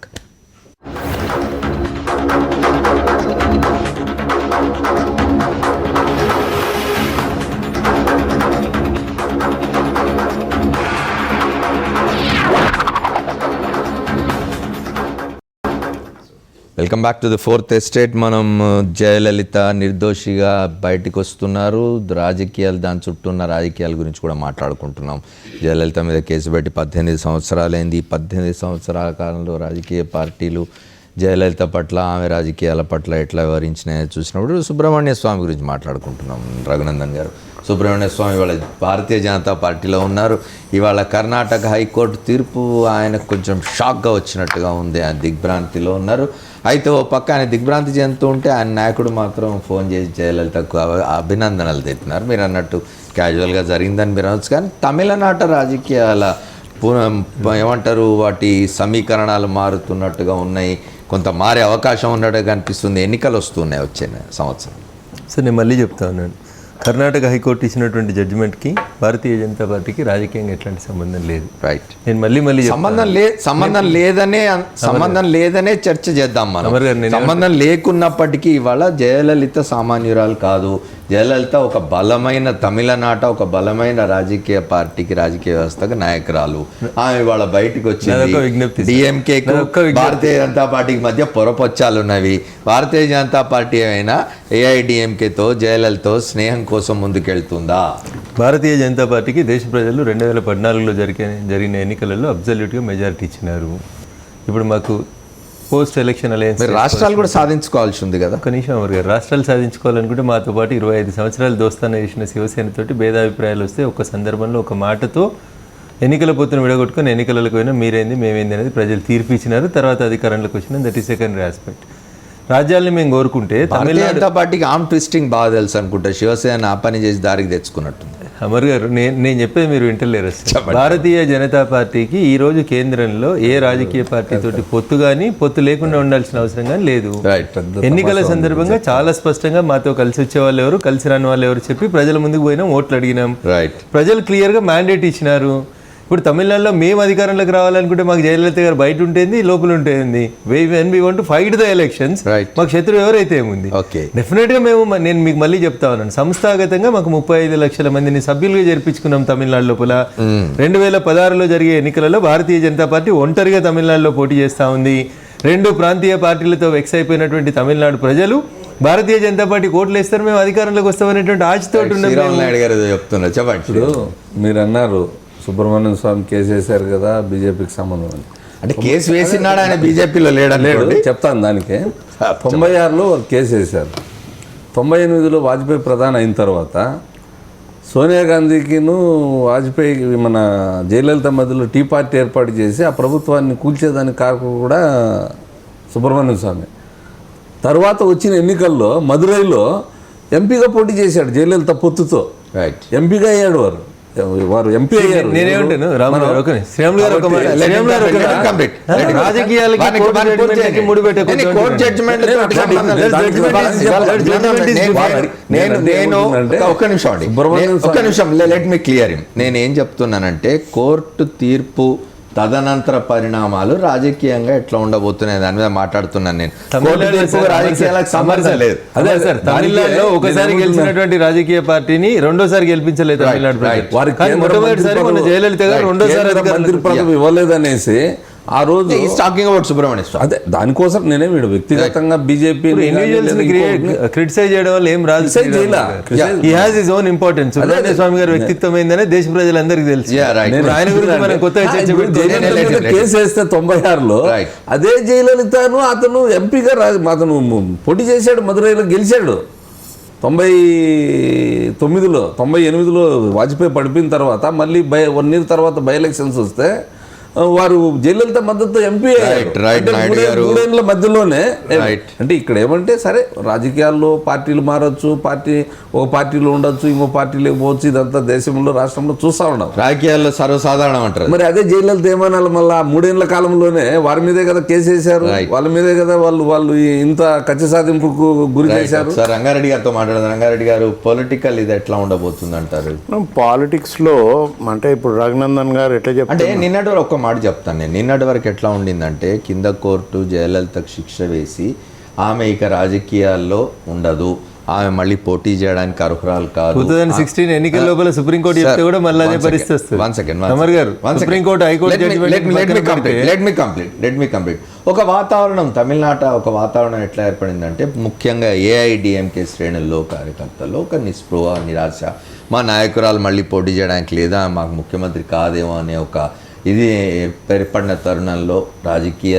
Welcome back to the fourth estate. మనం జయలలిత నిర్దోషిగా బయటకు వస్తున్నారు, రాజకీయాలు దాని చుట్టూ ఉన్న రాజకీయాల గురించి కూడా మాట్లాడుకుంటున్నాం. జయలలిత మీద కేసు పెట్టి 18 సంవత్సరాలైంది. 18 సంవత్సరాల కాలంలో రాజకీయ పార్టీలు జయలలిత పట్ల, ఆమె రాజకీయాల పట్ల ఎట్లా వివరించినాయో చూసినప్పుడు సుబ్రహ్మణ్య స్వామి గురించి మాట్లాడుకుంటున్నాం. రఘునందన్ గారు, సుబ్రహ్మణ్య స్వామి ఇవాళ భారతీయ జనతా పార్టీలో ఉన్నారు. ఇవాళ కర్ణాటక హైకోర్టు తీర్పు ఆయనకు కొంచెం షాక్గా వచ్చినట్టుగా ఉంది, ఆయన దిగ్భ్రాంతిలో ఉన్నారు. అయితే ఓ పక్క ఆయన దిగ్భ్రాంతి చెందుతూ ఉంటే ఆయన నాయకుడు మాత్రం ఫోన్ చేసి జయలలితకు అభినందనలు తెస్తున్నారు. మీరు అన్నట్టు క్యాజువల్గా జరిగిందని మీరు అనొచ్చు, కానీ తమిళనాట రాజకీయాల ఏమంటారు, వాటి సమీకరణాలు మారుతున్నట్టుగా ఉన్నాయి, కొంత మారే అవకాశం ఉన్నట్టుగా కనిపిస్తుంది. ఎన్నికలు వస్తున్నాయి వచ్చే సంవత్సరం. సార్ నేను మళ్ళీ చెప్తా ఉన్నాను, కర్ణాటక హైకోర్టు ఇచ్చినటువంటి జడ్జిమెంట్కి భారతీయ జనతా పార్టీకి రాజకీయంగా ఎట్లాంటి సంబంధం లేదు. రైట్. నేను మళ్ళీ సంబంధం లేదనే చర్చ చేద్దాం మనం. సంబంధం లేకున్నప్పటికీ ఇవాళ జయలలిత సామాన్యురాలు కాదు. జయలలిత ఒక బలమైన తమిళనాట, ఒక బలమైన రాజకీయ పార్టీకి, రాజకీయ వ్యవస్థకు నాయకురాలు. ఆమె ఇవాళ బయటకు వచ్చింది. డిఎంకేకు భారతీయ జనతా పార్టీకి మధ్య పొరపొచ్చాలు ఉన్నవి. భారతీయ జనతా పార్టీ అయినా ఏఐడిఎంకేతో జయలలితతో స్నేహం కోసం ముందుకెళ్తుందా? భారతీయ జనతా పార్టీకి దేశ ప్రజలు 2014లో జరిగిన ఎన్నికలలో అబ్జల్యూట్గా మెజారిటీ ఇచ్చినారు. ఇప్పుడు మాకు పోస్ట్ ఎలక్షన్ అలయన్స్ రాష్ట్రాలు కూడా సాధించుకోవాల్సి ఉంది కదా. కనీసం అమర్ గారు, రాష్ట్రాలు సాధించుకోవాలనుకుంటే మాతో పాటు 25 సంవత్సరాలు దోస్తాన చేసిన శివసేనతోటి భేదాభిప్రాయాలు వస్తే ఒక సందర్భంలో ఒక మాటతో ఎన్నికల పొత్తును విడగొట్టుకొని ఎన్నికలకు పోయినా మీరేంది మేమేంది అనేది ప్రజలు తీర్పు ఇచ్చినారు. తర్వాత అధికారంలోకి వచ్చిన దట్ ఈ సెకండరీ ఆస్పెక్ట్. రాజ్యాలని మేము కోరుకుంటే తమిళనాడు పార్టీకి ఆర్మ్ ట్విస్టింగ్ బాగా తెలుసు అనుకుంటా, శివసేన ఆ పని చేసి దారికి తెచ్చుకున్నట్టుంది. అమర్ గారు నేను చెప్పేది మీరు వింటలేరు అసలు. భారతీయ జనతా పార్టీకి ఈ రోజు కేంద్రంలో ఏ రాజకీయ పార్టీ తోటి పొత్తు కానీ పొత్తు లేకుండా ఉండాల్సిన అవసరం కానీ లేదు. ఎన్నికల సందర్భంగా చాలా స్పష్టంగా మాతో కలిసి వచ్చే వాళ్ళు ఎవరు, కలిసి రాని వాళ్ళు ఎవరు చెప్పి ప్రజల ముందుకు పోయినాం, ఓట్లు అడిగినాం. ప్రజలు క్లియర్గా మ్యాండేట్ ఇచ్చినారు. ఇప్పుడు తమిళనాడులో మేము అధికారంలోకి రావాలనుకుంటే మాకు జయలలిత గారు బయట ఉంటుంది, లోపల ఉంటుంది. When we want to fight the elections, మాకు శత్రువు ఎవరైతే ఏముంది డెఫినెట్గా నేను మీకు మళ్ళీ చెప్తా ఉన్నాను, సంస్థాగతంగా మాకు 35 లక్షల మందిని సభ్యులుగా జరిపించుకున్నాం తమిళనాడు లోపల. 2016లో జరిగే ఎన్నికలలో భారతీయ జనతా పార్టీ ఒంటరిగా తమిళనాడులో పోటీ చేస్తూ ఉంది. 2 ప్రాంతీయ పార్టీలతో వెక్స్ అయిపోయినటువంటి తమిళనాడు ప్రజలు భారతీయ జనతా పార్టీ ఓట్లు వేస్తారు, మేము అధికారంలోకి వస్తామనేటువంటి ఆశతో చెప్పండి. మీరు అన్నారు సుబ్రహ్మణ్యం స్వామి కేసు వేశారు కదా బీజేపీకి సంబంధం అని. అంటే కేసు వేసినాడు ఆయన బీజేపీలో లేడు చెప్తాను. దానికే 96లో కేసు వేశారు. 98లో వాజ్పేయి ప్రధాని అయిన తర్వాత సోనియా గాంధీకిను వాజ్పేయి మన జయలలిత మధ్యలో టీ పార్టీ ఏర్పాటు చేసి ఆ ప్రభుత్వాన్ని కూల్చేదానికి కారణం కూడా సుబ్రహ్మణ్యం స్వామి. తర్వాత వచ్చిన ఎన్నికల్లో మదురైలో ఎంపీగా పోటీ చేశాడు జయలలిత పొత్తుతో. ఎంపీగా అయ్యాడు వారు ఎంపీ అయ్యారు. నేనేమంటాను నేనేం చెప్తున్నానంటే కోర్టు తీర్పు తదనంతర పరిణామాలు రాజకీయంగా ఎట్లా ఉండబోతున్నాయి దాని మీద మాట్లాడుతున్నాను నేను. రాజకీయాలకు సంబంధం లేదు. అదే సార్, తమిళనాడులో ఒకసారి గెలిచినటువంటి రాజకీయ పార్టీని రెండోసారి గెలిపించలేదు తమిళనాడు ప్రజలు. మొట్టమొదటిసారి మన జయలలిత గారు రెండోసారి మంత్రి పదవి ఇవ్వలేదనేసి ఆ రోజు టాకింగ్ అబౌట్ సుబ్రహ్మణ్యం స్వామి. అదే దానికోసం నేనే వీడు వ్యక్తిగతంగా బీజేపీ క్రిటిసైజ్ చేయడం వల్ల ఏం రాదు. He has his own importance. Subrahmanya Swamy గారి వ్యక్తిత్వం ఏందనే దేశ ప్రజలందరికీ తెలుసు. ఆయన గురించి మనం కొత్తగా కేసు వేస్తే 96లో అదే జయలలితను అతను ఎంపీగా అతను పోటీ చేశాడు, మదురైలో గెలిచాడు. 99లో 98లో వాజ్పేయి పడిపోయిన తర్వాత మళ్ళీ 1 year తర్వాత బై ఎలక్షన్స్ వస్తే వారు జయలలిత మద్దతు ఎంపీ మూడేళ్ల మధ్యలోనే. అంటే ఇక్కడ ఏమంటే సరే రాజకీయాల్లో పార్టీలు మారచ్చు, ఒక పార్టీలో ఉండొచ్చు, ఇంకో పార్టీలో పోవచ్చు. ఇదంతా దేశంలో రాష్ట్రంలో చూస్తా ఉన్నాం. రాజకీయాల్లో సర్వసాధారణం అంటారు. మరి అదే జయలలిత ఏమనాలి, మళ్ళీ 3 ఏళ్ల కాలంలోనే వారి మీదే కదా కేసు వేశారు, వాళ్ళ మీదే కదా వాళ్ళు ఇంత కక్ష సాధింపుకు గురి చేశారు. సార్ రంగారెడ్డి గారితో మాట్లాడదాం. రంగారెడ్డి గారు పొలిటికల్ ఇది ఎట్లా ఉండబోతుంది అంటారు? పాలిటిక్స్ లో అంటే ఇప్పుడు రఘునందన్ గారు ఎట్లా చెప్పంటే నిన్నటి వరకు ఒక మాట చెప్తాను నేను. నిన్నటి వరకు ఎట్లా ఉండిందంటే కింద కోర్టు జయలలితకు శిక్ష వేసి ఆమె ఇక రాజకీయాల్లో ఉండదు, ఆమె మళ్ళీ పోటీ చేయడానికి అర్హురాలు కాదు. 2016 ఎన్నికల లోపల సుప్రీంకోర్టు చెప్తే కూడా మళ్ళీ అదే పరిస్థితి వస్తుంది. Supreme court high court let me complete. ఒక వాతావరణం ఎట్లా ఏర్పడిందంటే ముఖ్యంగా ఏఐడిఎంకే శ్రేణుల్లో కార్యకర్తల్లో ఒక నిస్పృహ, నిరాశ. మా నాయకురాలు మళ్ళీ పోటీ చేయడానికి లేదా, మాకు ముఖ్యమంత్రి కాదేమో అనే ఒక ఇది ఏర్పడిన తరుణంలో రాజకీయ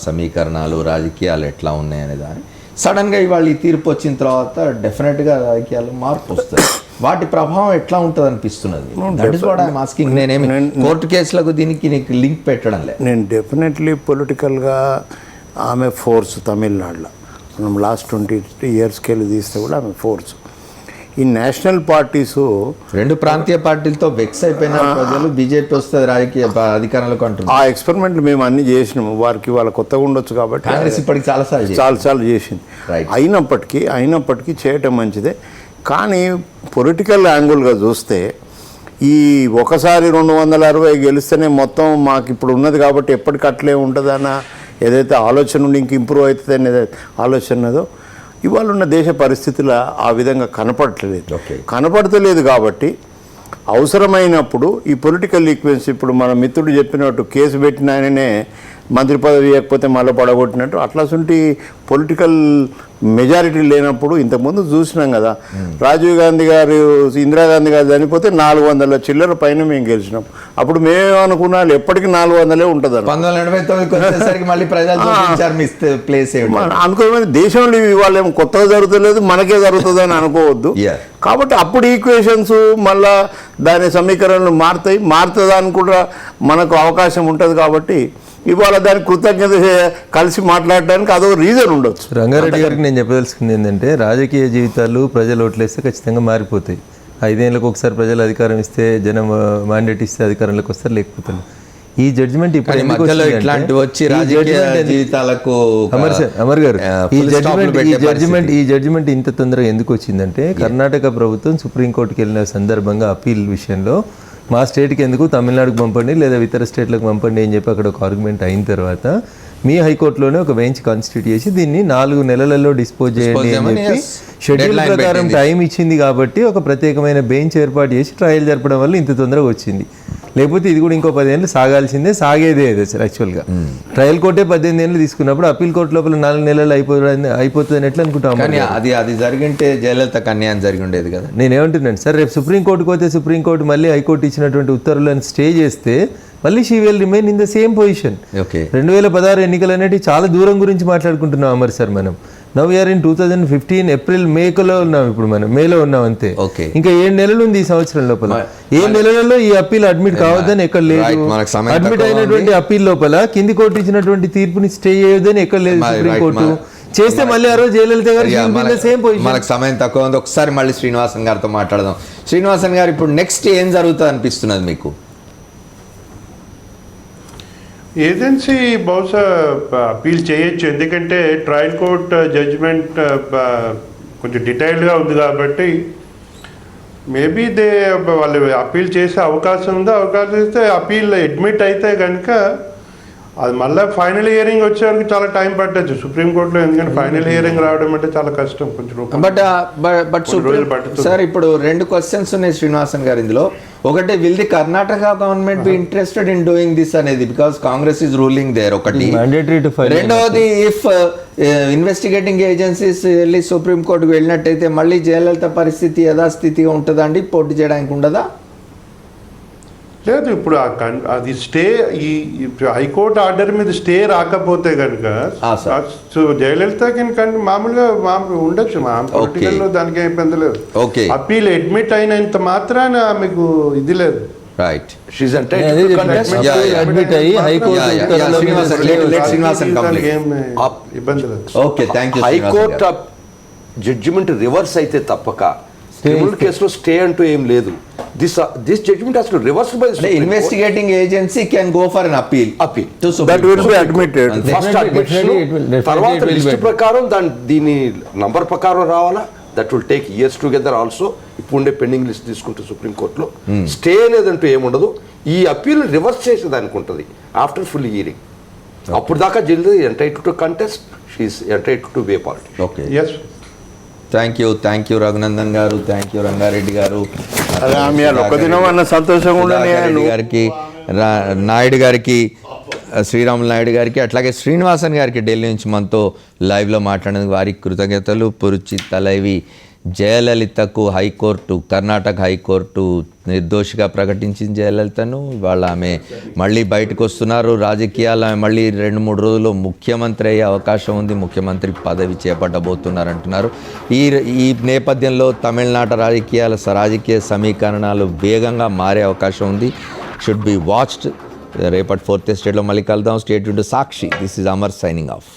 సమీకరణాలు, రాజకీయాలు ఎట్లా ఉన్నాయనే దాన్ని సడన్గా ఇవాళ ఈ తీర్పు వచ్చిన తర్వాత డెఫినెట్గా రాజకీయాల్లో మార్పు వస్తుంది. వాటి ప్రభావం ఎట్లా ఉంటుంది అనిపిస్తున్నది. That is what I am asking. నేనేమి కోర్టు కేసులకు దీనికి నీకు లింక్ పెట్టడం లేదు. నేను డెఫినెట్లీ పొలిటికల్గా ఆమె ఫోర్స్ తమిళనాడులో మనం లాస్ట్ 20 yearsకి వెళ్ళి తీస్తే కూడా ఆమె ఫోర్స్. ఈ నేషనల్ పార్టీస్ 2 ప్రాంతీయ పార్టీలతో వెక్స్ అయిపోయిన ప్రజలు బీజేపీ వస్తుంది రాజకీయ అధికారంలోకి అంటున్నారు. ఆ ఎక్స్పెరిమెంట్లు మేము అన్ని చేసినాము. వారికి వాళ్ళ కొత్తగా ఉండొచ్చు కాబట్టి కాంగ్రెస్ ఇప్పటికి చాలాసార్లు చేసింది. అయినప్పటికీ చేయటం మంచిదే. కానీ పొలిటికల్ యాంగిల్గా చూస్తే ఈ ఒకసారి 260 గెలిస్తేనే మొత్తం మాకు ఇప్పుడు ఉన్నది కాబట్టి ఎప్పటికట్లే ఉంటుందన్న ఏదైతే ఆలోచన ఉండి ఇంక ఇంప్రూవ్ అవుతుంది అనేది ఆలోచన ఉన్నదో ఇవాళ ఉన్న దేశ పరిస్థితులు ఆ విధంగా కనపడతలేదు. కాబట్టి అవసరమైనప్పుడు ఈ పొలిటికల్ ఈక్వెన్స్ ఇప్పుడు మన మిత్రుడు చెప్పినట్టు కేసు పెట్టిన ఆయననే మంత్రి పదవి ఇవ్వకపోతే మళ్ళీ పడగొట్టినట్టు అట్లాంటి పొలిటికల్ మెజారిటీ లేనప్పుడు ఇంతకుముందు చూసినాం కదా. రాజీవ్ గాంధీ గారు, ఇందిరాగాంధీ గారు చనిపోతే 400 చిల్లర పైన మేము గెలిచినాం. అప్పుడు మేమేమనుకున్నాం ఎప్పటికీ 400 ఉంటుంది అనుకోమని. దేశంలో ఇవాళ ఏమో కొత్తగా జరుగుతలేదు, మనకే జరుగుతుందని అనుకోవద్దు. కాబట్టి అప్పుడు ఈక్వేషన్స్ మళ్ళా దాని సమీకరణలు మారుతుందని కూడా మనకు అవకాశం ఉంటుంది. కాబట్టి ఇవాళ దానికి కృతజ్ఞత కలిసి మాట్లాడడానికి అదో రీజన్ ఉండొచ్చు. రంగారెడ్డి గారికి నేను చెప్పదలుచుకుంది ఏంటంటే రాజకీయ జీవితాలు ప్రజలు ఓట్లేస్తే ఖచ్చితంగా మారిపోతాయి. 5 ఏళ్ళకి ఒకసారి ప్రజలు అధికారం ఇస్తే జనం మ్యాండేట్ ఇస్తే అధికారంలోకి వస్తారు, లేకపోతే ఈ జడ్జిమెంట్ ఇప్పుడు కానీ ఎందుకు మధ్యలో వచ్చిందంటే, ఇట్లాంటి వచ్చి ఈ రాజకీయ judgment ఎందుకు- జీవితాలకు అమర్ గారు ఈ full stop లు పెట్టే పరిస్థితి. జడ్జిమెంట్ ఇంత తొందరగా ఎందుకు వచ్చిందంటే కర్ణాటక ప్రభుత్వం సుప్రీంకోర్టుకి వెళ్ళిన సందర్భంగా అప్పీల్ విషయంలో మా స్టేట్కి ఎందుకు తమిళనాడుకు పంపండి లేదా ఇతర స్టేట్లకు పంపండి అని చెప్పి అక్కడ ఒక ఆర్గ్యుమెంట్ అయిన తర్వాత మీ హైకోర్టులోనే ఒక బెంచ్ కాన్స్టిట్యూట్ చేసి దీన్ని 4 నెలలలో డిస్పోజ్ చేయండి అని చేయమని, చెప్పి yes. షెడ్యూల్ Deadline ప్రకారం పెట్టింది. టైం ఇచ్చింది కాబట్టి ఒక ప్రత్యేకమైన బెంచ్ ఏర్పాటు చేసి ట్రయల్ జరపడం వల్ల ఇంత తొందరగా వచ్చింది. లేకపోతే ఇది కూడా ఇంకో 10 ఏళ్ళు సాగాల్సిందే, సాగేదే అది అసలు యాక్చువల్గా. ట్రయల్ కోర్టే 18 ఏళ్ళు తీసుకున్నప్పుడు అప్పీల్ కోర్టు లోపల 4 నెలలు అయిపోతుంది ఎట్లా అనుకుంటాం? కానీ అది జరిగింటే జయలలితకు అన్యాయం జరిగి ఉండేది కదా. నేనేమంటున్నాను సార్, రేపు సుప్రీంకోర్టుకు పోతే సుప్రీంకోర్టు మళ్ళీ హైకోర్టు ఇచ్చినటువంటి ఉత్తర్వులను స్టే చేస్తే మళ్ళీ she will remain in the same position. Okay 2016 ఎన్నికలు అనేవి చాలా దూరం గురించి మాట్లాడుకుంటున్నాం అమర్ సార్. మనం నవ్ వీఆర్ ఇన్ 2015 ఏప్రిల్ మేలో ఉన్నాం, ఇప్పుడు మనం మేలో ఉన్నాం అంతే. Okay. ఇంకా 7 నెలలు ఉంది ఈ సంవత్సరం లోపల. 7 నెలలలో ఈ అప్పీల్ అడ్మిట్ కావద్దని ఎక్కడ లేదు. Right, మనకు సమయం అడ్మిట్ తక్కువ అయినటువంటి ఉంది. అప్పీల్ లోపల కింది కోర్టు ఇచ్చినటువంటి తీర్పుని స్టే చేయొద్దని ఎక్కడ లేదు Right, సుప్రీంకోర్టు. మన- చేస్తే మళ్ళీ ఆ రోజు జయలలిత గారు సేమ్ పొజిషన్. మనకు సమయం తక్కువ ఉంది. ఒకసారి మళ్ళీ శ్రీనివాసన్ గారితో మాట్లాడదాం. శ్రీనివాసన్ గారు, ఇప్పుడు నెక్స్ట్ ఏం జరుగుతుంది అనిపిస్తున్నది మీకు? ఏజెన్సీ బహుశా అప్పీల్ చేయొచ్చు, ఎందుకంటే ట్రయల్ కోర్ట్ జడ్జిమెంట్ కొంచెం డీటెయిల్డ్గా ఉంది కాబట్టి మేబీ వాళ్ళు అప్పీల్ చేసే అవకాశం ఉందో, అవకాశం ఇస్తే అప్పీల్ అడ్మిట్ అయితే కనుక అది మళ్ళీ ఫైనల్ హియరింగ్ వచ్చేవరకు చాలా టైం పట్టచ్చు సుప్రీంకోర్టులో. ఎందుకంటే ఫైనల్ హియరింగ్ రావడం అంటే చాలా కష్టం, కొంచెం బట్ కొన్ని రోజులు పట్టుతుంది. సార్, ఇప్పుడు 2 క్వశ్చన్స్ ఉన్నాయి శ్రీనివాసన్ గారు ఇందులో. ఒకటి, will the Karnataka government be interested in doing this అనేది, because Congress is ruling there, ఒకటి. Mandatory to file. రెండవది, ఇఫ్ ఇన్వెస్టిగేటింగ్ ఏజెన్సీస్ వెళ్ళి సుప్రీంకోర్టుకు వెళ్ళినట్టయితే మళ్ళీ జయలలిత పరిస్థితి యథాస్థితిగా ఉంటుందండి, పోటీ చేయడానికి ఉండదా? లేదు, ఇప్పుడు అది స్టే ఈ హైకోర్టు ఆర్డర్ మీద స్టే రాకపోతే కనుక సో జయలలితకి మామూలుగా ఉండొచ్చు, పొలిటికల్లో దానికి ఏం ఇబ్బంది లేదు. ఓకే, అప్పీల్ అడ్మిట్ అయినంత మాత్రాన మీకు ఇది లేదు. రైట్. షీజ్ అంటే అడ్మిట్ అయ్యి హైకోర్టు ఇబ్బంది లేదు. Okay, thank you. High court judgment reverse అయితే తప్పక క్రిమినల్ కేసులో స్టే అంటూ ఏం లేదు. దిస్ జడ్జిమెంట్ అసలు reverse by investigating agency can go for an appeal to That will be admitted. First admission, తర్వాత లిస్ట్ ప్రకారం దీని నంబర్ ప్రకారం రావాలా. That will take years together also. ఇప్పుడు ఉండే పెండింగ్ లిస్ట్ తీసుకుంటే సుప్రీంకోర్టులో స్టే అనేదంటూ ఏముండదు. ఈ అప్పీల్ రివర్స్ చేసేదానికి ఉంటుంది ఆఫ్టర్ ఫుల్ హియరింగ్. అప్పుడు దాకా జల్దీ entitle to contest, she is entitle to way politics. Okay, yes. Thank you Raghunandan గారు, థ్యాంక్ యూ రంగారెడ్డి గారు, సంతోషంగా సుధాకర్ గారికి, నాయుడు గారికి, శ్రీరాములు నాయుడు గారికి, అట్లాగే శ్రీనివాసన్ గారికి ఢిల్లీ నుంచి మనతో లైవ్లో మాట్లాడినందుకు వారికి కృతజ్ఞతలు. పురుచి తలైవి జయలలితకు కర్ణాటక హైకోర్టు నిర్దోషిగా ప్రకటించింది జయలలితను. ఇవాళ ఆమె మళ్ళీ బయటకు వస్తున్నారు రాజకీయాలు. ఆమె మళ్ళీ 2-3 రోజుల్లో ముఖ్యమంత్రి అయ్యే అవకాశం ఉంది, ముఖ్యమంత్రి పదవి చేపట్టబోతున్నారు అంటున్నారు. ఈ నేపథ్యంలో తమిళనాడు రాజకీయ సమీకరణాలు వేగంగా మారే అవకాశం ఉంది. Should be watched. రేపటి 4th ఎస్టేట్లో మళ్ళీ కలుద్దాం. State to Sakshi. This is Amar signing off.